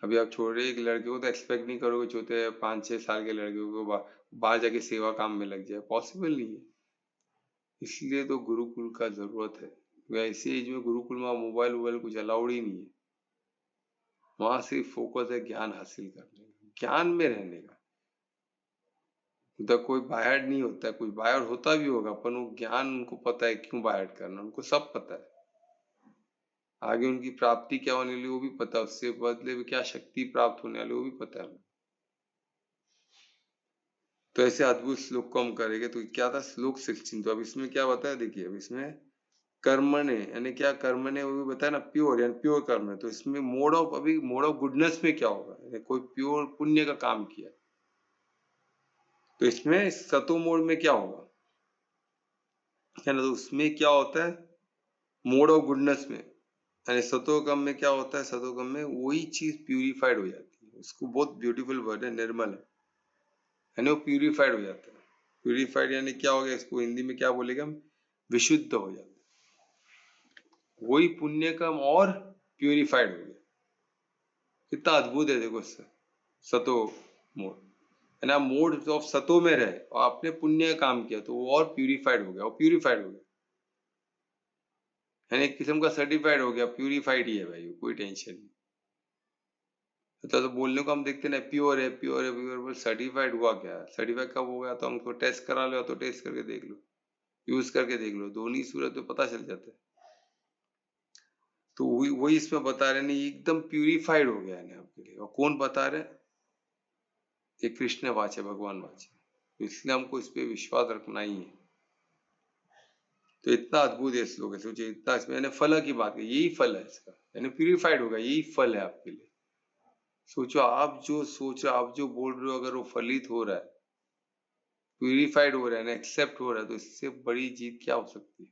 अभी आप छोड़े एक लड़के को तो एक्सपेक्ट नहीं करोगे छोटे 5-6 साल के लड़के को बाहर जाके सेवा काम में लग जाए, पॉसिबल नहीं है। इसलिए तो गुरुकुल का जरूरत है। वैसे एज में गुरुकुल में मोबाइल वोबाइल कुछ अलाउड ही नहीं है, वहां सिर्फ फोकस है ज्ञान हासिल करने का, ज्ञान में रहने का। उधर कोई बाहर नहीं होता है, कुछ बाहर होता भी होगा पर वो ज्ञान उनको पता है क्यों बाहर करना, उनको सब पता है, आगे उनकी प्राप्ति क्या होने वाली वो भी पता है, उससे बदले में क्या शक्ति प्राप्त होने वाली वो भी पता है। तो ऐसे अद्भुत श्लोक को हम करेंगे। तो क्या था श्लोक 16। तो अब इसमें क्या बताया देखिए, अब इसमें कर्मणे यानी क्या, कर्मणे वो भी बताया ना, प्योर यानी प्योर कर्म है। तो इसमें मोड ऑफ, अभी मोड ऑफ गुडनेस में क्या होगा, यानी कोई प्योर पुण्य का काम किया तो इसमें सतो मोड में क्या होगा, है ना। तो उसमें क्या होता है मोड ऑफ गुडनेस में, यानी सतोगम में क्या होता है, सतोगम में वही चीज प्यूरिफाइड हो जाती है। उसको बहुत ब्यूटीफुल वर्ड है, निर्मल है, यानी वो प्यूरिफाइड हो जाता है। प्यूरिफाइड यानी क्या हो गया, इसको हिंदी में क्या बोलेगा हम, विशुद्ध हो जाता है। वही पुण्य कर्म और प्यूरिफाइड हो गया। कितना अद्भुत है देखो इससे, सतो मोड है ना। मोड ऑफ सतो में रहे और आपने पुण्य काम किया तो वो और प्यूरिफाइड हो गया, और प्यूरिफाइड हो गया यानी एक किस्म का सर्टिफाइड हो गया, प्यूरिफाइड ही है भाई, कोई टेंशन नहीं। तो बोलने को हम देखते ना प्योर है प्योर है प्योर, बोल सर्टिफाइड हुआ क्या, सर्टिफाइड कब हो गया, तो हमको टेस्ट करा लो, तो टेस्ट करके देख लो, यूज करके देख लो, दोनों सूरत में पता चल जाता है। तो वही इसमें बता रहे नहीं, एकदम प्यूरिफाइड हो गया है आपके लिए। और कौन बता रहे, ये कृष्ण वाच है, भगवान वाच है, तो इसलिए हमको इस पे विश्वास रखना ही है। तो इतना अद्भुत है श्लोक है, सोचिए इतना, इसमें मैंने फल की बात की, यही फल है इसका, यानी प्यूरिफाइड होगा, यही फल है आपके लिए। सोचो आप जो सोच रहे हो, आप जो बोल रहे हो, अगर वो फलित हो रहा है, प्यूरिफाइड हो रहा है ना, एक्सेप्ट हो रहा है, तो इससे बड़ी जीत क्या हो सकती है।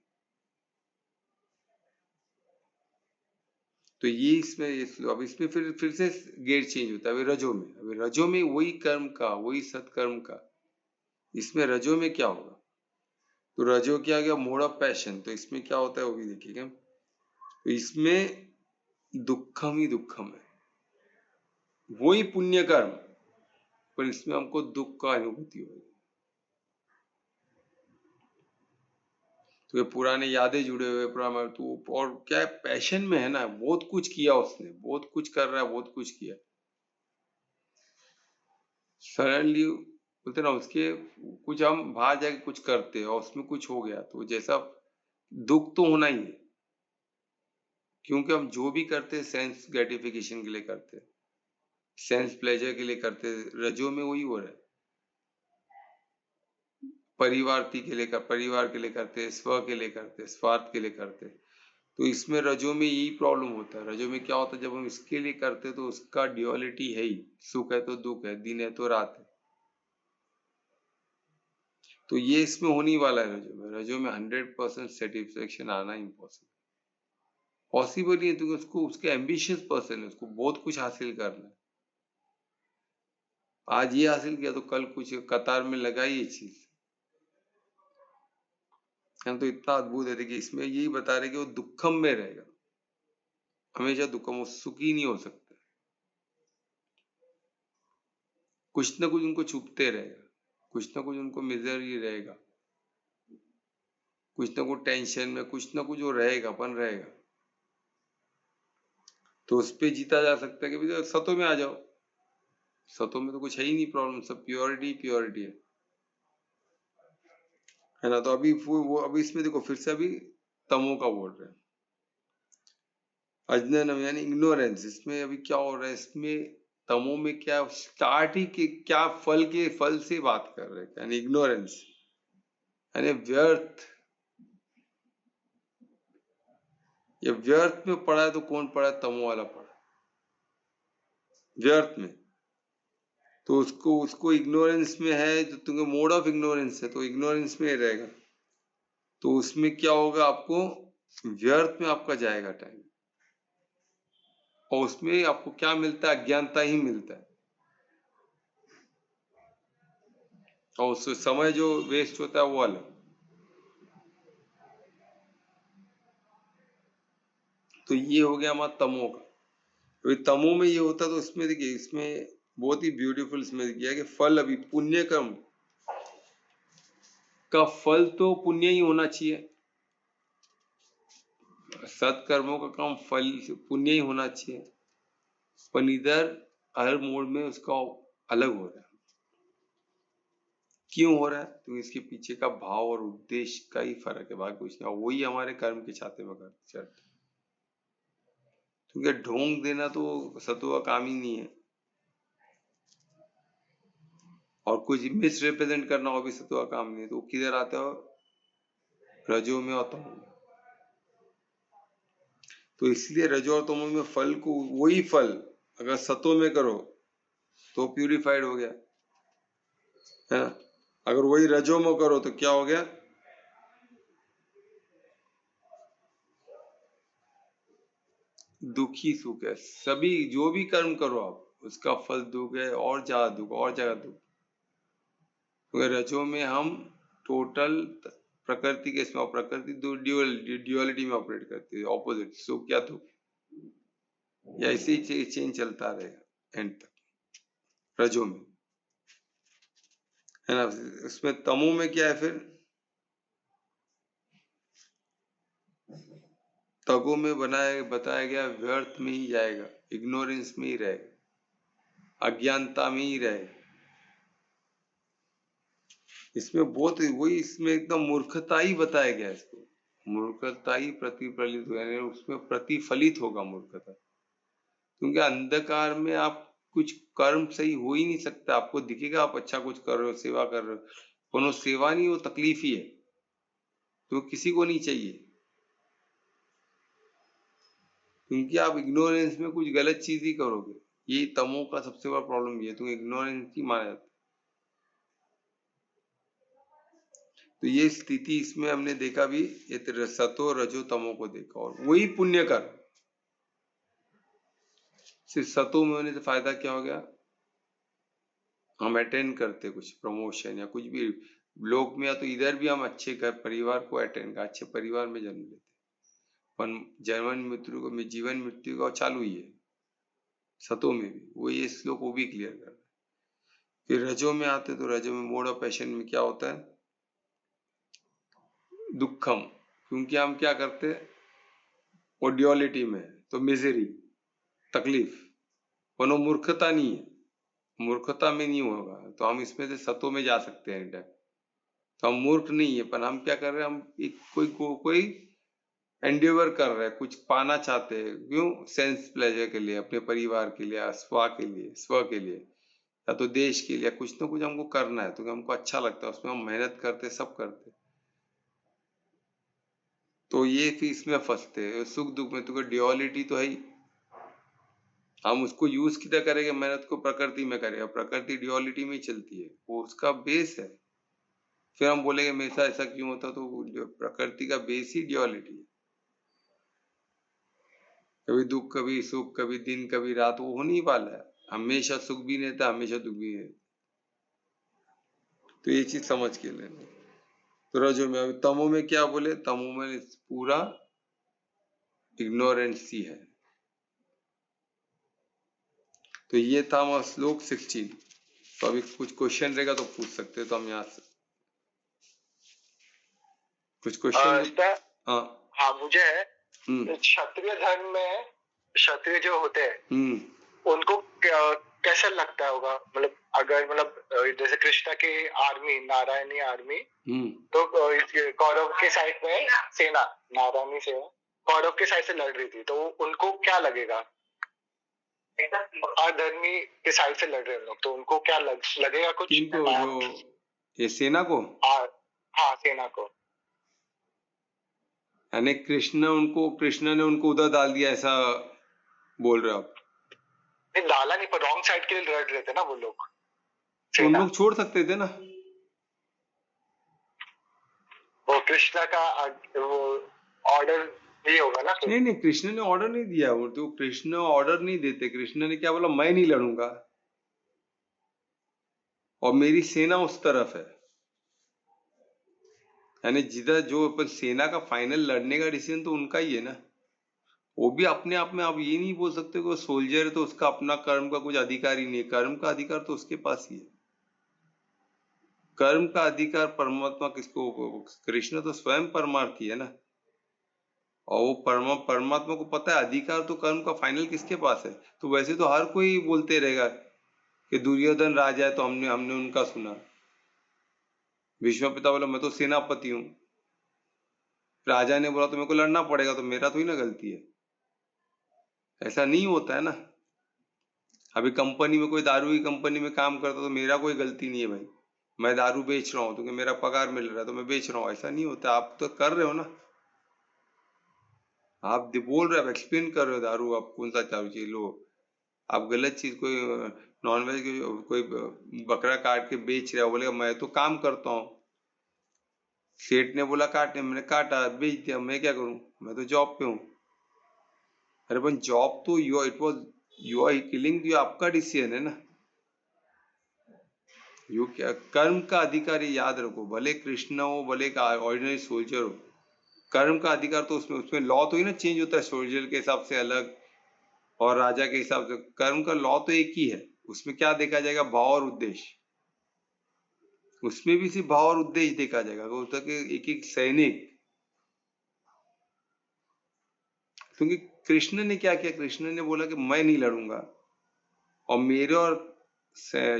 तो ये इसमें अब इसमें फिर से गेयर चेंज होता है। अभी रजो में, अभी रजो में वही कर्म का, वही सत्कर्म का, इसमें रजो में क्या होगा, तो रजो क्या गया, मोड ऑफ पैशन। तो इसमें क्या होता है वो भी देखिएगा। तो इसमें दुखम ही दुखम है, वही पुण्य कर्म, पर इसमें हमको दुख का अनुभूति होगी। तो ये पुराने यादें जुड़े हुए पुराना, तो और क्या पैशन में है ना, बहुत कुछ किया उसने, बहुत कुछ कर रहा है, बहुत कुछ किया, सडनली बोलते ना उसके कुछ, हम बाहर जाके कुछ करते हैं और उसमें कुछ हो गया, तो जैसा दुख तो होना ही है, क्योंकि हम जो भी करते हैं सेंस ग्रेटिफिकेशन के लिए करते हैं, सेंस प्लेजर के लिए करते हैं। रजो में वही हो रहा है, परिवार के लिए करते हैं, स्व के लिए करते हैं, स्वार्थ के लिए करते हैं। तो इसमें रजो में यही प्रॉब्लम होता है। रजो में क्या होता है, जब हम इसके लिए करते हैं तो उसका ड्यूअलिटी है ही, सुख है तो दुख है, दिन है तो रात है। तो ये इसमें होने वाला है रजो में। रजो में 100% सेटिस्फेक्शन आना इम्पॉसिबल, पॉसिबल ही है, क्योंकि उसको, उसके एम्बिशियस पर्सन है, उसको बहुत कुछ हासिल करना है। आज ये हासिल किया तो कल कुछ कतार में लगा ये चीज है। तो इतना अद्भुत है। देखिए इसमें यही बता रहे कि वो दुखम में रहेगा, हमेशा दुखम, वो सुखी नहीं हो सकता, कुछ ना कुछ उनको छुपते रहेगा, कुछ ना कुछ उनको मिजर ही रहेगा, कुछ ना कुछ टेंशन में, कुछ ना कुछ वो रहेगा, अपन रहेगा। तो उस पे जीता जा सकता है कि भैया सतों में आ जाओ, सतों में तो कुछ है ही नहीं प्रॉब्लम, सब प्योरिटी प्योरिटी है ना। तो अभी वो अभी इसमें देखो फिर से अभी तमो का बोल रहे हैं, अज्ञानम यानी इग्नोरेंस। इसमें अभी क्या हो रहा है, इसमें तमो में क्या स्टार्ट ही के क्या फल के, फल से बात कर रहे हैं, यानी इग्नोरेंस यानी व्यर्थ। ये व्यर्थ में पड़ा है, तो कौन पड़ा है, तमो वाला पड़ा व्यर्थ में। तो उसको उसको इग्नोरेंस में है, तो तुम्हें मोड ऑफ इग्नोरेंस है, तो इग्नोरेंस में रहेगा। तो उसमें क्या होगा, आपको व्यर्थ में आपका जाएगा टाइम, और उसमें आपको क्या मिलता है, अज्ञानता ही मिलता है। और उस समय जो वेस्ट होता है वो अलग। तो ये हो गया हमारा तमो का। तो तमो में ये होता, तो इसमें देखिए, इसमें बहुत ही ब्यूटीफुल इसमें किया कि फल, अभी पुण्य कर्म का फल तो पुण्य ही होना चाहिए, सत्कर्मों का काम फल पुण्य ही होना चाहिए, पर इधर हर मोड में उसका अलग हो रहा है। क्यों हो रहा है, तो इसके पीछे का भाव और उद्देश्य का ही फर्क है, बाकी कुछ नहीं। वही हमारे कर्म के छाते में चढ़ते, क्योंकि ढोंग देना तो सत्व का काम ही नहीं है, और कुछ मिस रिप्रेजेंट करना हो भी सत्व का काम नहीं है, तो वो किधर आते हो? रजो में और तमो में। तो इसलिए रजो और तमो में फल को, वही फल अगर सत्व में करो तो प्यूरिफाइड हो गया, है ना। अगर वही रजो में करो तो क्या हो गया? दुखी सुख है। सभी जो भी कर्म करो आप, उसका फल दुख है, और ज्यादा दुख, और ज्यादा दुख। तो रजो में हम टोटल प्रकृति के इसमें, प्रकृति ड्यूअलिटी में ऑपरेट करती है, ऑपोजिट, सुख या दुख, या ऐसे ही चेंज चलता रहेगा एंड तक रजो में, है ना। उसमें तमो में क्या है फिर? तगो में बताया गया व्यर्थ में ही जाएगा, इग्नोरेंस में ही रहेगा, अज्ञानता में ही रहेगा। इसमें बहुत वही, इसमें एकदम मूर्खता ही बताया गया है इसको, मूर्खता ही प्रतिफलित हो, यानी उसमें प्रतिफलित होगा मूर्खता, क्योंकि अंधकार में आप कुछ कर्म सही हो ही नहीं सकता। आपको दिखेगा आप अच्छा कुछ कर रहे हो, सेवा कर रहे हो, कोनो सेवा नहीं, वो तकलीफ ही है, तो किसी को नहीं चाहिए, क्योंकि आप इग्नोरेंस में कुछ गलत चीज ही करोगे। ये तमो का सबसे बड़ा प्रॉब्लम ये है, तुम इग्नोरेंस ही माना जाता है। तो ये स्थिति इसमें हमने देखा भी, ये सतो रजो तमो को देखा, और वही पुण्य कर। सिर्फ सतो में होने से फायदा क्या हो गया? हम अटेंड करते कुछ प्रमोशन या कुछ भी लोक में, या तो इधर भी हम अच्छे घर परिवार को अटेंड कर, अच्छे परिवार में जन्म लेते, पर जीवन मृत्यु का चालू ही है। सतो में भी वो ये श्लोक वो भी क्लियर कर रहा है। फिर रजो में आते, तो रजो में मोड ऑफ पैशन में क्या होता है? दुखम, क्योंकि हम क्या करते, वो ड्यूअलिटी में, तो मिजरी, तकलीफ, कोनो मूर्खता नहीं है, मूर्खता में नहीं होगा, तो हम इसमें से सतो में जा सकते हैं। तो हम मूर्ख नहीं है, पर हम क्या कर रहे हैं, हम एक कोई एंडेवर कर रहे हैं, कुछ पाना चाहते हैं, क्यों? सेंस प्लेजर के लिए, अपने परिवार के लिए, स्व के लिए, या तो देश के लिए, कुछ ना कुछ हमको करना है, तो हमको अच्छा लगता है, उसमें हम मेहनत करते, सब करते। तो ये फिर इसमें फंसते हैं, सुख दुख में, तो ड्यूअलिटी तो है ही। हम उसको यूज किधर करेंगे? मेहनत को प्रकृति में करेगा, प्रकृति ड्यूअलिटी में ही चलती है, वो उसका बेस है। फिर हम बोलेंगे हमेशा ऐसा क्यों होता, तो प्रकृति का बेस ही ड्यूअलिटी है। कभी दुख, कभी सुख, कभी दिन, कभी रात, वो होने ही वाला है। हमेशा सुख भी नहीं था, हमेशा दुख भी नहीं। तो ये चीज समझ के लेना। तो रजो में, अभी तमो में क्या बोले? तमो में पूरा इग्नोरेंस ही है। तो ये था हमारा श्लोक 16। तो अभी कुछ क्वेश्चन रहेगा तो पूछ सकते, तो हम यहाँ से कुछ क्वेश्चन। हाँ मुझे है, क्षत्रिय धर्म में क्षत्रिय जो होते हैं उनको कैसे लगता होगा, मतलब अगर जैसे कृष्णा की आर्मी, नारायणी आर्मी, तो कौरव के साइड में सेना, नारायणी सेना कौरव के साइड से लड़ रही थी, तो उनको क्या लगेगा? अधर्मी के साइड से लड़ रहे हैं लोग, तो उनको क्या लगेगा कुछ? किनको? जो ये सेना को? हाँ सेना को, यानी कृष्ण ने उनको उधर डाल दिया, ऐसा बोल रहे हो आप? नहीं डाला नहीं, पर रॉन्ग साइड के लिए लड़ रहे थे ना वो लोग। तो उन लोग छोड़ सकते थे ना, वो कृष्णा का वो ऑर्डर नहीं होगा ना? नहीं, कृष्ण ने ऑर्डर नहीं दिया, वो तो कृष्ण ऑर्डर नहीं देते। कृष्ण ने क्या बोला? मैं नहीं लड़ूंगा, और मेरी सेना उस तरफ है। यानी जिधर जो अपन सेना का फाइनल लड़ने का डिसीजन तो उनका ही है ना। वो भी अपने आप में, आप ये नहीं बोल सकते कि सोल्जर है तो उसका अपना कर्म का कुछ अधिकार ही नहीं है। कर्म का अधिकार तो उसके पास ही है। कर्म का अधिकार परमात्मा किसको? कृष्ण तो स्वयं परमार्थी है ना, और वो परमात्मा को पता है अधिकार तो कर्म का फाइनल किसके पास है। तो वैसे तो हर कोई बोलते रहेगा कि दुर्योधन राजा है तो हमने उनका सुना। विश्वपिता बोला मैं तो सेनापति हूं, राजा ने बोला तो मेरे को लड़ना पड़ेगा, तो मेरा तो ही ना गलती है। ऐसा नहीं होता है ना। अभी कंपनी में कोई दारू की कंपनी में काम करता तो मेरा कोई गलती नहीं है भाई, मैं दारू बेच रहा हूँ तो मेरा पगार मिल रहा है तो मैं बेच रहा हूँ, ऐसा नहीं होता। आप तो कर रहे हो ना, आप बोल रहे हो, आप एक्सप्लेन कर रहे हो दारू आप कौन सा दारू चाहिए लो, आप गलत चीज कोई नॉनवेज कोई बकरा काट के बेच रहा हो, बोलेगा मैं तो काम करता हूँ, सेठ ने बोला काटने, मैंने काटा बेच दिया, मैं क्या करूं, मैं तो जॉब पे हूँ। अरे पर जॉब तो यू आर किलिंग, ये आपका डिसीजन है ना। यू क्या कर्म का अधिकारी याद रखो, भले कृष्ण हो भले ऑर्डिनरी सोल्जर हो, कर्म का अधिकार तो उसमें उसमें लॉ तो ही ना चेंज होता है, सोल्जर के हिसाब से अलग और राजा के हिसाब से, कर्म का लॉ तो एक ही है। उसमें क्या देखा जाएगा, भाव और उद्देश्य, उसमें भी सिर्फ भाव और उद्देश्य देखा जाएगा। होता कि एक एक सैनिक, क्योंकि कृष्ण ने क्या किया, कृष्ण ने बोला कि मैं नहीं लड़ूंगा और मेरे और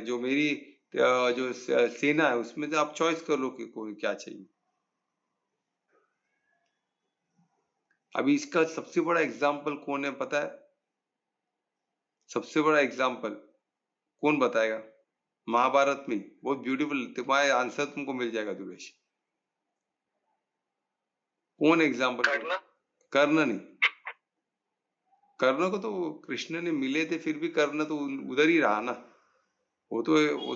जो मेरी जो सेना है उसमें से आप चॉइस कर लो कि कोई क्या चाहिए। अभी इसका सबसे बड़ा एग्जाम्पल कौन है पता है, सबसे बड़ा एग्जाम्पल कौन बताएगा, महाभारत में, बहुत ब्यूटीफुल, तुम्हारा आंसर तुमको मिल जाएगा दुर्गेश। कौन एग्जाम्पल, कर्ण नहीं, कर्ण को तो कृष्ण ने मिले थे फिर भी कर्ण तो उधर ही रहा ना, वो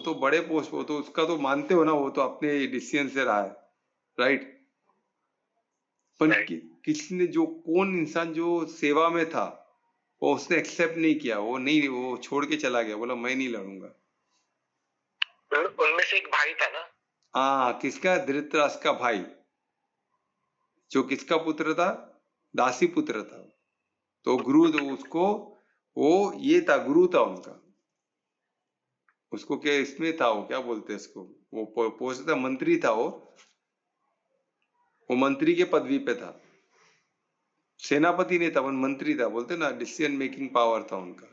तो बड़े पोस्ट, वो तो उसका तो मानते हो ना, वो तो अपने डिसीजन से रहा है, राइट। पर किसने, जो कौन इंसान जो सेवा में था वो उसने एक्सेप्ट नहीं किया, वो नहीं, वो छोड़ के चला गया, बोला मैं नहीं लड़ूंगा। उनमें से एक भाई था ना, हाँ किसका, धृतराष्ट्र का भाई, जो किसका पुत्र था, दासी पुत्र था, तो गुरु तो उसको, वो ये था, गुरु था उनका, उसको क्या इसमें था, वो क्या बोलते हैं इसको, वो पोस्ट था, मंत्री था, वो मंत्री के पदवी पे था, सेनापति नहीं था, वो मंत्री था, बोलते ना डिसीजन मेकिंग पावर था उनका।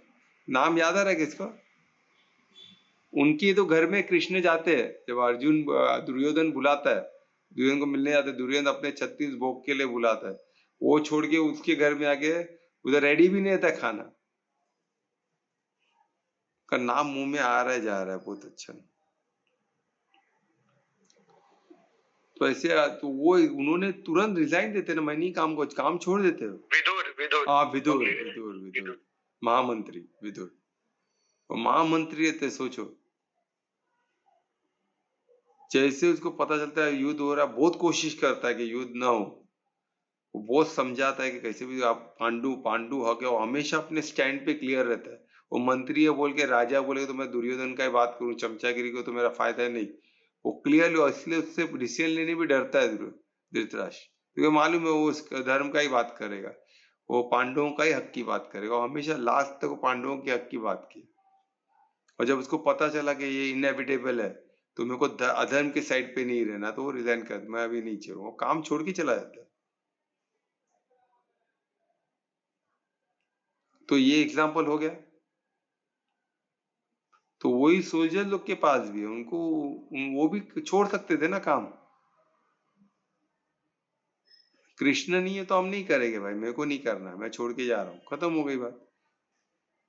नाम याद आ रहा है किसका, उनकी तो घर में कृष्ण जाते हैं, जब अर्जुन दुर्योधन बुलाता है, दुर्योधन को मिलने जाते, दुर्योधन अपने 36 भोग के लिए बुलाता है, वो छोड़ के उसके घर में आके उधर रेडी भी नहीं था खाना, का नाम मुंह में आ रहा है जा रहा है, बहुत अच्छा। तो ऐसे तो वो उन्होंने तुरंत रिजाइन देते ना, मैं नहीं काम को, काम छोड़ देते हो। विदुर, हाँ विदुर, विदुर महामंत्री, विदुर महामंत्री रहते, सोचो, जैसे उसको पता चलता है युद्ध हो रहा है, बहुत कोशिश करता है कि युद्ध ना हो, वो बहुत समझाता है कि कैसे भी आप पांडु हो गया, वो हमेशा अपने स्टैंड पे क्लियर रहता है। वो मंत्री है बोल के, राजा बोले तो मैं दुर्योधन का ही बात करूं, चमचागिरी को तो मेरा फायदा है नहीं, वो क्लियरली, इसलिए उससे डिसीजन लेने भी डरता है धृतराष्ट्र, क्योंकि मालूम है वो उस धर्म का ही बात करेगा, वो पांडवों का ही हक की बात करेगा, वो हमेशा लास्ट तक पांडवों के हक की बात की। और जब उसको पता चला कि ये इनएविटेबल है, तो मेरे को अधर्म के साइड पे नहीं रहना, तो वो रिजाइन कर, मैं अभी नहीं छोड़ूंगा, काम छोड़ के चला जाता है। तो ये एग्जाम्पल हो गया। तो वही सोल्जर लोग के पास भी है, उनको वो भी छोड़ सकते थे ना काम, कृष्ण नहीं है तो हम नहीं करेंगे भाई, मेरे को नहीं करना, मैं छोड़ के जा रहा हूं, खत्म हो गई बात।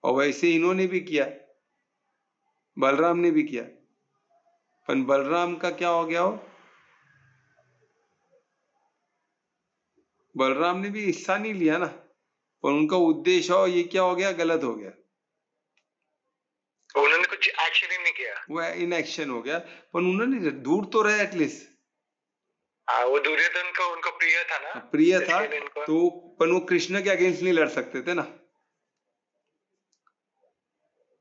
और वैसे इन्होंने भी किया, बलराम ने भी किया, पर बलराम का क्या हो गया, हो बलराम ने भी हिस्सा नहीं लिया ना, पर उनका उद्देश्य हो ये क्या हो गया, गलत हो गया, उन्होंने कुछ एक्शन ही नहीं किया, वो इनएक्शन हो गया, पर उन्होंने दूर तो रहे एटलीस्ट। वो दुर्योधन को उनको प्रिय था ना, प्रिय था तो, पर वो कृष्ण के अगेंस्ट नहीं लड़ सकते थे ना,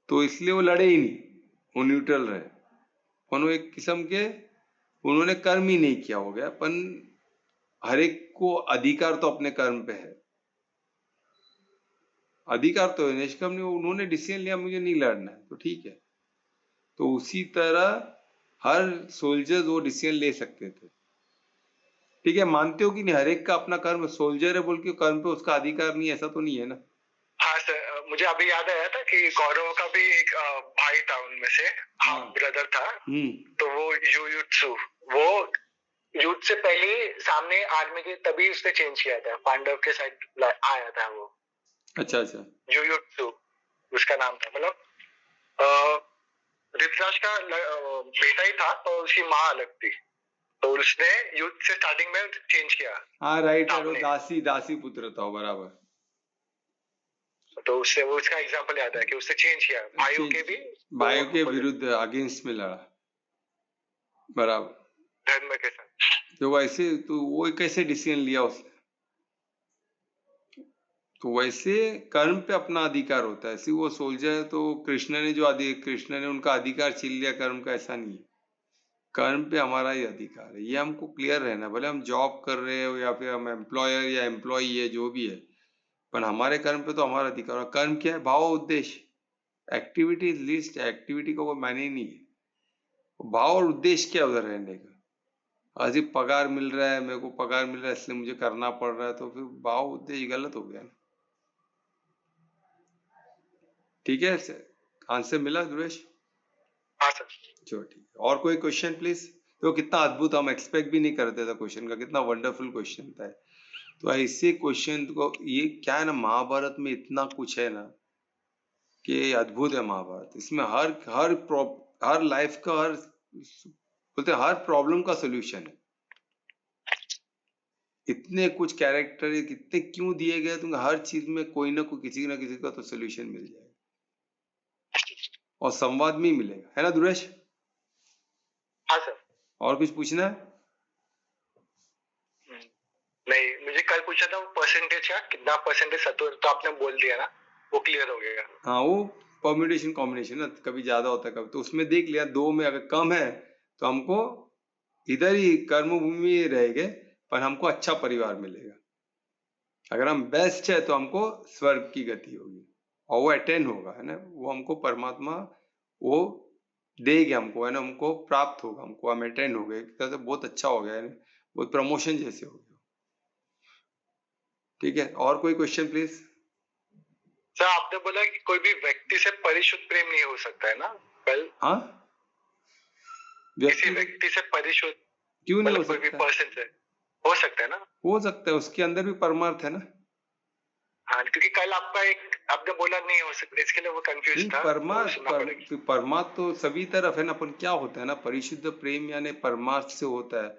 तो इसलिए वो लड़े ही नहीं, वो न्यूट्रल रहे, पर वो एक किस्म के उन्होंने कर्म ही नहीं किया, हो गया। पर हर एक को अधिकार तो अपने कर्म पे है, अधिकार तो है, निष्कर्म ने उन्होंने डिसीजन लिया मुझे नहीं लड़ना है, तो ठीक है। तो उसी तरह हर सोल्जर वो डिसीजन ले सकते थे, ठीक है, मानते हो कि नहीं, हर एक का अपना कर्म, सोल्जर है बोल के कर्म पे उसका अधिकार नहीं, ऐसा तो नहीं है ना। हाँ सर, मुझे अभी याद आया था कि कौरवों का भी एक भाई था उनमें से, हाफ ब्रदर था, तो वो युयुत्सु, वो युद्ध से पहले सामने आर्मी के, तभी उसने चेंज किया था, पांडव के साइड आया था वो। अच्छा अच्छा, युयुत्सु उसका नाम था, मतलब धृतराज का बेटा ही था, तो उसकी माँ अलग थी, तो उसने युद्ध से स्टार्टिंग में चेंज किया। हाँ राइट, दासी पुत्र था बराबर। तो उससे वो उसका एग्जांपल याद है कि उसने चेंज किया, भाइयों के विरुद्ध अगेंस्ट में लड़ा, बराबर, धर्म के साथ। तो वैसे तो वो कैसे डिसीजन लिया उसने, तो वैसे कर्म पे अपना अधिकार होता है। ऐसे वो सोल्जर है तो कृष्ण ने उनका अधिकार छीन लिया कर्म का, ऐसा नहीं है। कर्म पे हमारा ही अधिकार है, ये हमको क्लियर रहना। भले हम जॉब कर रहे हो या फिर हम एम्प्लॉयर या एम्प्लॉई है, जो भी है, पर हमारे कर्म पे तो हमारा अधिकार है। कर्म क्या है? भाव उद्देश्य। एक्टिविटी इज लिस्ट, एक्टिविटी का कोई मायने ही नहीं है। भाव और उद्देश्य क्या उधर रहने का? अजीब पगार मिल रहा है, मेरे को पगार मिल रहा है इसलिए मुझे करना पड़ रहा है, तो फिर भाव उद्देश्य गलत हो गया ना। ठीक है, आंसर मिला ध्रुवेश? हाँ सर। चलो ठीक है, और कोई क्वेश्चन प्लीज। तो कितना अद्भुत, हम एक्सपेक्ट भी नहीं करते थे क्वेश्चन का, कितना वंडरफुल क्वेश्चन था। तो ऐसे क्वेश्चन को, ये क्या है ना, महाभारत में इतना कुछ है ना कि अद्भुत है महाभारत। इसमें हर लाइफ का, हर बोलते हर प्रॉब्लम का सोल्यूशन है। इतने कुछ कैरेक्टर कितने क्यों दिए गए, तुमको हर चीज में कोई ना कोई, किसी ना किसी का तो सोल्यूशन मिल जाएगा, और संवाद में ही मिलेगा, है ना दुरेश? हाँ सर। और कुछ पूछना है? नहीं, मुझे कल पूछा था परसेंटेज का, कितना परसेंटेज सत्व, तो आपने बोल दिया ना, वो क्लियर हो गया। हाँ, वो परम्यूटेशन कॉम्बिनेशन ना, कभी ज्यादा होता है कभी, तो उसमें देख लिया, 2 में अगर कम है तो हमको इधर ही कर्मभूमि रहेंगे, पर हमको अच्छा परिवार मिलेगा। अगर हम बेस्ट है तो हमको स्वर्ग की गति होगी, और वो अटेन होगा, है ना, वो हमको परमात्मा वो देगा हमको, है ना, हमको प्राप्त होगा, हमको हम अटेन हो गए, एक तरह से बहुत अच्छा हो गया, है ना, बहुत प्रमोशन जैसे हो गया। ठीक है, और कोई क्वेश्चन प्लीज। सर आपने बोला कि कोई भी व्यक्ति से परिशुद्ध प्रेम नहीं हो सकता है ना कल? हाँ, किसी व्यक्ति से परिशुद्ध क्यों नहीं हो सकता? कोई भी सकता? पर्सन से हो सकता है ना? हो सकता है, उसके अंदर भी परमार्थ है ना। हाँ, क्योंकि कल आपने बोला नहीं हो सकता, इसके लिए वो कंफ्यूज था। परमार्थ तो सभी तरफ है ना, अपन क्या होता है ना, परिशुद्ध प्रेम यानी परमार्थ से होता है,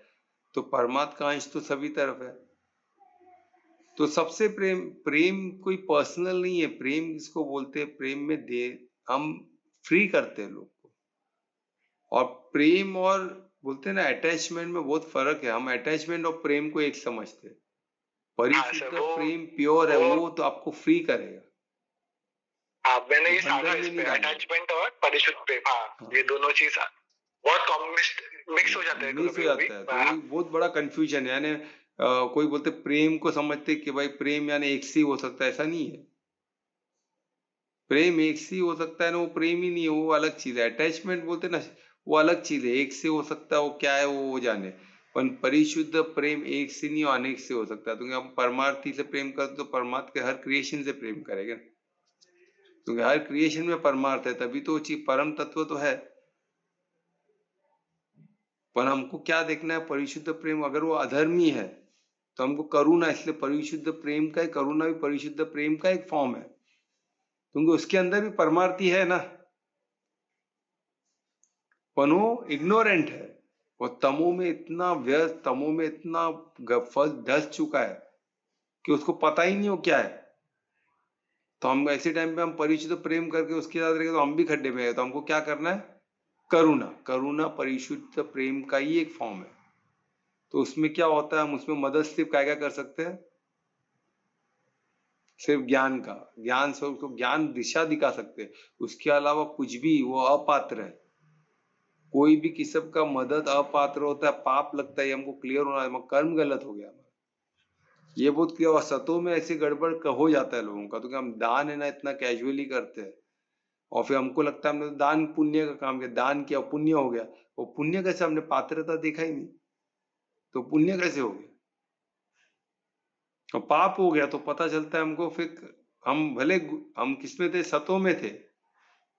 तो परमार्थ का अंश तो सभी तरफ है। तो सबसे प्रेम कोई पर्सनल नहीं है। प्रेम किसको बोलते हैं? प्रेम में हम फ्री करते हैं लोग को, और प्रेम और बोलते हैं ना अटैचमेंट में बहुत फर्क है। हम अटैचमेंट और प्रेम को एक समझते हैं। परिशुद्ध प्रेम प्योर है, वो तो आपको फ्री करेगा। मैंने ये साधा इसमें अटैचमेंट और परिशुद्ध प्रेम, हाँ, ये दोनों चीज बहुत मिक्स हो जाते हैं, तो बहुत बड़ा कंफ्यूजन है। यानी कोई बोलते प्रेम को समझते कि भाई प्रेम यानी एक सी हो सकता है, ऐसा नहीं है। प्रेम एक सी हो सकता है ना, वो प्रेम ही नहीं है, वो अलग चीज है। अटैचमेंट बोलते ना, वो अलग चीज है। एक से हो सकता है, वो क्या है वो जाने, पर परिशुद्ध प्रेम एक से नहीं, अनेक से हो सकता है। क्योंकि हम परमार्थी से प्रेम करते तो परमार्थ के हर क्रिएशन से प्रेम करेंगे, क्योंकि हर क्रिएशन में परमार्थ है, तभी तो चीज परम तत्व तो है। पर हमको क्या देखना है? परिशुद्ध प्रेम। अगर वो अधर्मी है तो हमको करुणा, इसलिए परिशुद्ध प्रेम का, करुणा भी परिशुद्ध प्रेम का एक फॉर्म है, क्योंकि उसके अंदर भी परमार्थी है ना। पर वो इग्नोरेंट है, वो तमो में इतना व्यस्त, तमो में इतना धस चुका है कि उसको पता ही नहीं हो क्या है। तो हम ऐसे टाइम पे हम परिशुद्ध प्रेम करके उसके साथ रहेंगे तो हम भी खड्डे में है। तो हमको क्या करना है? करुणा। करुणा परिशुद्ध प्रेम का ही एक फॉर्म है। तो उसमें क्या होता है? हम उसमें मदद सिर्फ क्या कर सकते हैं? सिर्फ ज्ञान का, ज्ञान से उसको ज्ञान दिशा दिखा सकते हैं। उसके अलावा कुछ भी वो अपात्र है। कोई भी किस्म का मदद अपात्र होता है, पाप लगता है, हमको क्लियर होना है, कर्म गलत हो गया। ये बहुत क्लियर। सतों में ऐसी गड़बड़ हो जाता है लोगों का, तो हम दान है ना इतना कैजुअली करते हैं, और फिर हमको लगता है हमने तो दान पुण्य का काम किया, दान किया पुण्य हो गया। वो पुण्य कैसे? हमने पात्रता देखा ही नहीं, तो पुण्य कैसे हो गया? और पाप हो गया तो पता चलता है हमको। फिर हम भले हम किसमें थे? सतों में थे,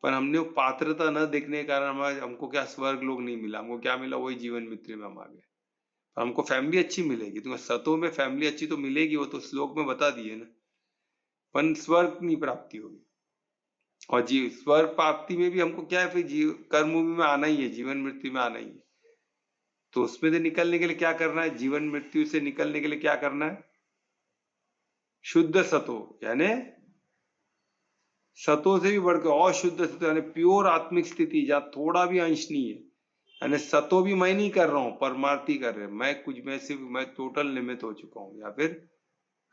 पर हमने वो पात्रता न देखने के कारण हमको क्या स्वर्ग लोग नहीं मिला। हमको क्या मिला? वही जीवन मित्र में हम आ गए। हमको फैमिली अच्छी मिलेगी, तो सतों में फैमिली अच्छी तो मिलेगी, वो तो श्लोक में बता दिए ना, पर स्वर्ग नहीं प्राप्ति होगी। और स्वर्ग प्राप्ति में भी हमको क्या है, फिर कर्म भूमि में आना ही है, जीवन मृत्यु में आना ही है। तो उसमें से निकलने के लिए क्या करना है, जीवन मृत्यु से निकलने के लिए क्या करना है, शुद्ध सतो, यानी सतो से भी बढ़कर और शुद्ध सतो, यानी प्योर आत्मिक स्थिति जहाँ थोड़ा भी अंश नहीं है। यानी सतो भी मैं नहीं कर रहा हूँ, परमार्थी कर रहे, मैं कुछ में से मैं टोटल निमित्त हो चुका हूँ, या फिर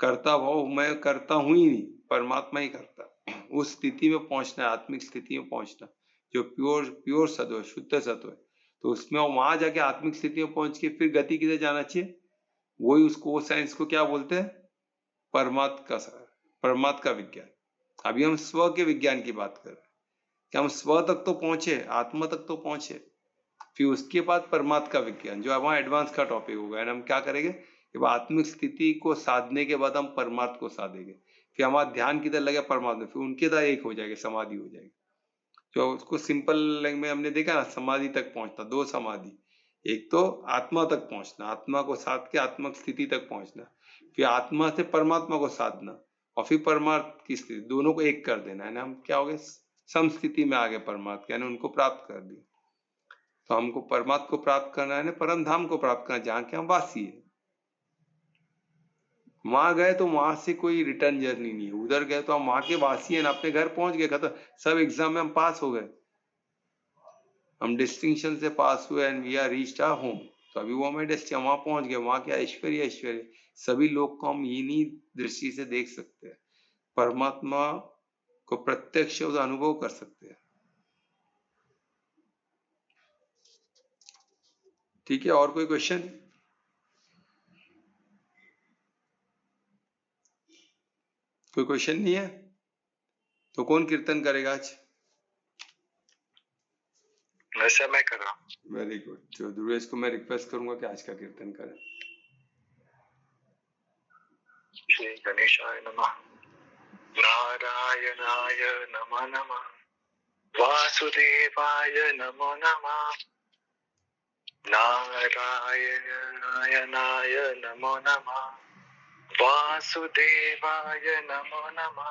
करता भाव मैं करता हूं ही नहीं, परमात्मा ही करता। उस स्थिति में पहुंचना है, आत्मिक स्थिति में पहुंचना, जो प्योर सत्व है, शुद्ध सत्व है। तो उसमें वहां जाके आत्मिक स्थिति में पहुंच के फिर गति किधर जाना चाहिए, वही उसको साइंस को क्या बोलते हैं, परमात्मा का विज्ञान। अभी हम स्व के विज्ञान की बात कर रहे हैं कि हम स्व तक तो पहुंचे, आत्मा तक तो पहुंचे, फिर उसके बाद परमात्मा का विज्ञान जो हमारा एडवांस का टॉपिक होगा। हम क्या करेंगे, जब आत्मिक स्थिति को साधने के बाद हम परमात्मा को साधेंगे, फिर हमारा ध्यान किधर लगे, परमात्मा, फिर उनके तरह एक हो जाएगा, समाधि हो जाएगी। जो उसको सिंपल लैंग्वेज में हमने देखा ना, समाधि तक पहुंचना, दो समाधि, एक तो आत्मा तक पहुंचना, आत्मा को साध के आत्मक स्थिति तक पहुंचना, फिर आत्मा से परमात्मा को साधना, और फिर परमात्मा की स्थिति, दोनों को एक कर देना है ना। हम क्या हो गए, सम स्थिति में आ गए परमात्मा, यानी उनको प्राप्त कर दिया। तो हमको परमात्मा को प्राप्त करना है ना, परम धाम को प्राप्त करना, जहाँ के हम वासी है। वहां गए तो वहां से कोई रिटर्न जर्नी नहीं है, उधर गए तो हम वहां के वासी हैं, अपने घर पहुंच गए, खत्म, सब एग्जाम में हम पास हो गए, हम डिस्टिंक्शन से पास हुए, and we are reached our home. तो अभी वो हमें डेस्टिनेशन, वहां पहुंच गए, वहां के ऐश्वर्य ऐश्वर्य सभी लोग को हम इन्हीं दृष्टि से देख सकते हैं, परमात्मा को प्रत्यक्ष अनुभव कर सकते हैं। ठीक है, और कोई क्वेश्चन? कोई क्वेश्चन नहीं है तो कौन कीर्तन करेगा आज? वैसे मैं कर रहा हूँ। Very good. तो ध्रुवेश को मैं रिक्वेस्ट करूंगा कि आज का कीर्तन करें। श्री गणेशाय नमः। नारायणाय नमः नमः। वासुदेवाय नमो नमः। नारायणाय नमो नमः। वासुदेवाय नमो नमः।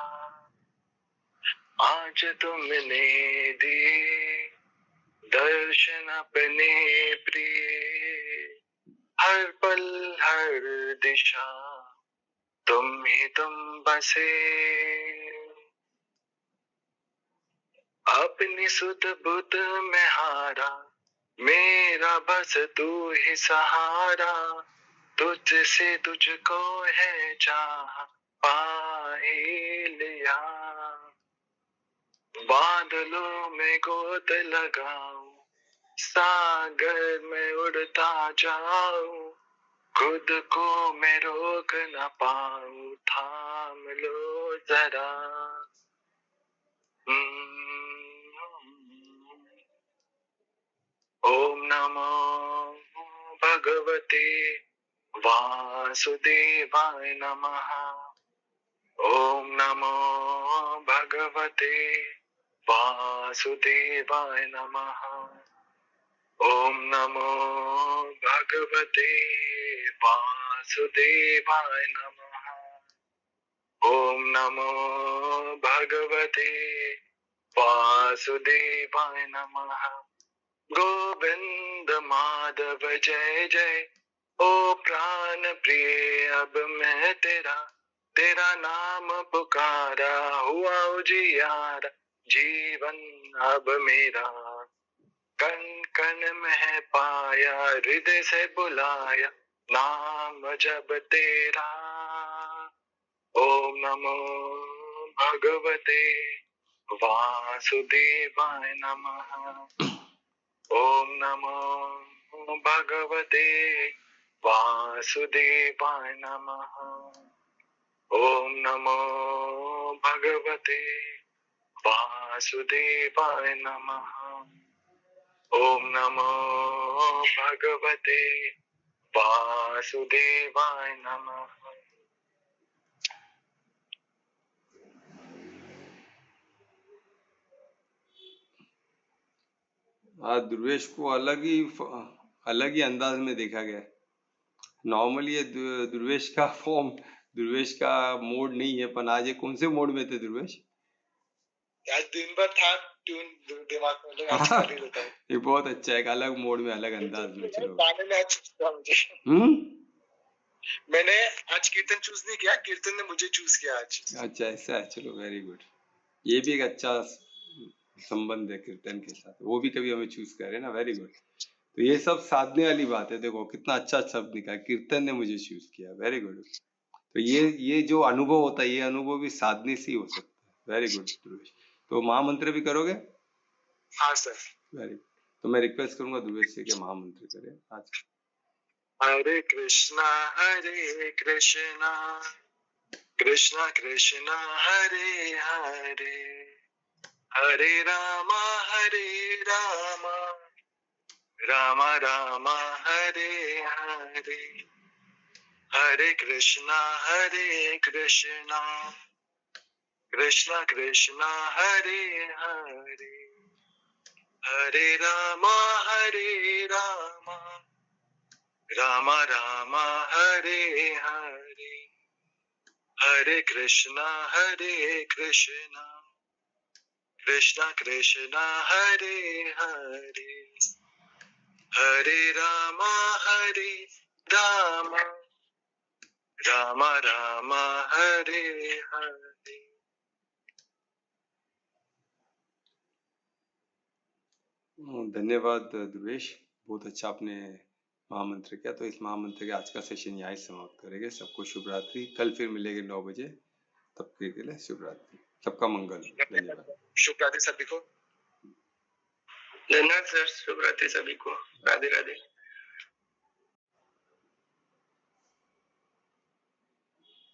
आज तुमने दिए दर्शन अपने प्रिय, हर पल हर दिशा तुम ही तुम बसे, अपनी सुध बुध में हारा, मेरा बस तू ही सहारा, तुझसे तुझको है चाह पाए लिया, बादलों में गोद लगाऊं, सागर में उड़ता जाऊं, खुद को मैं रोक न पाऊं, थाम लो जरा। ओम नमो भगवते वासुदेवाय नमः। ओम नमो भगवते वासुदेवाय नमः। ओम नमो भगवते वासुदेवाय नमः। ओम नमो भगवते वासुदेवाय नमः। गोविंद माधव जय जय, ओ प्राण प्रिय अब मैं तेरा नाम पुकारा, हुआ उजियारा जीवन अब मेरा, कण कण में पाया, हृदय से बुलाया नाम जब तेरा। ओम नमो भगवते वासुदेवाय नमः। ओम नमो भगवते वासुदेवाय नमः। ओम नमो भगवते वासुदेवाय नमः। ओम नमो भगवते वासुदेवाय नमः। आज ध्रुवेश को अलग ही अंदाज में देखा गया। नॉर्मली ये ध्रुवेश का फॉर्म, ध्रुवेश का मोड नहीं है, पर आज ये कौन से मोड में थे ध्रुवेश? आज दिन भर था ट्यून दिमाग में, आज कर ही लेता हूँ। ये बहुत अच्छा है, एक अलग मोड में, अलग अंदाज में चलो। गाने में आज मुझे मैंने आज कीर्तन चूज नहीं किया, कीर्तन ने मुझे चूज किया आज। अच्छा, ऐसा है, चलो वेरी गुड। ये भी एक अच्छा संबंध है कीर्तन के साथ, वो भी कभी हमें चूज करे ना, वेरी गुड। तो ये सब साधने वाली बात है, देखो कितना अच्छा शब्द निकाला, कीर्तन ने मुझे चूज किया, वेरी गुड। तो ये जो अनुभव होता है, ये अनुभव भी साधने से ही हो सकता है, वेरी गुड ध्रुवेश। तो महामंत्र भी करोगे? हाँ सर। Very good. तो मैं रिक्वेस्ट करूंगा ध्रुवेश से कि महामंत्र करें आज। हरे कृष्णा कृष्णा कृष्णा हरे हरे, हरे रामा रामा रामा हरे हरे, हरे कृष्णा कृष्णा कृष्णा हरे हरे, हरे रामा रामा रामा हरे हरे, हरे कृष्णा कृष्णा कृष्णा हरे हरे, हरे रामा रामा रामा हरे हरे। धन्यवाद ध्रुवेश, बहुत अच्छा आपने महामंत्र किया। तो इस महामंत्र के आज का सेशन यहाँ समाप्त करेंगे। सबको शुभ रात्रि, कल फिर मिलेंगे 9 बजे, तब के लिए शुभ रात्रि, सबका मंगल। धन्यवाद, शुभ रात्रि सभी को। धन्यवाद सर, शुभ रात्रि सभी को, राधे राधे।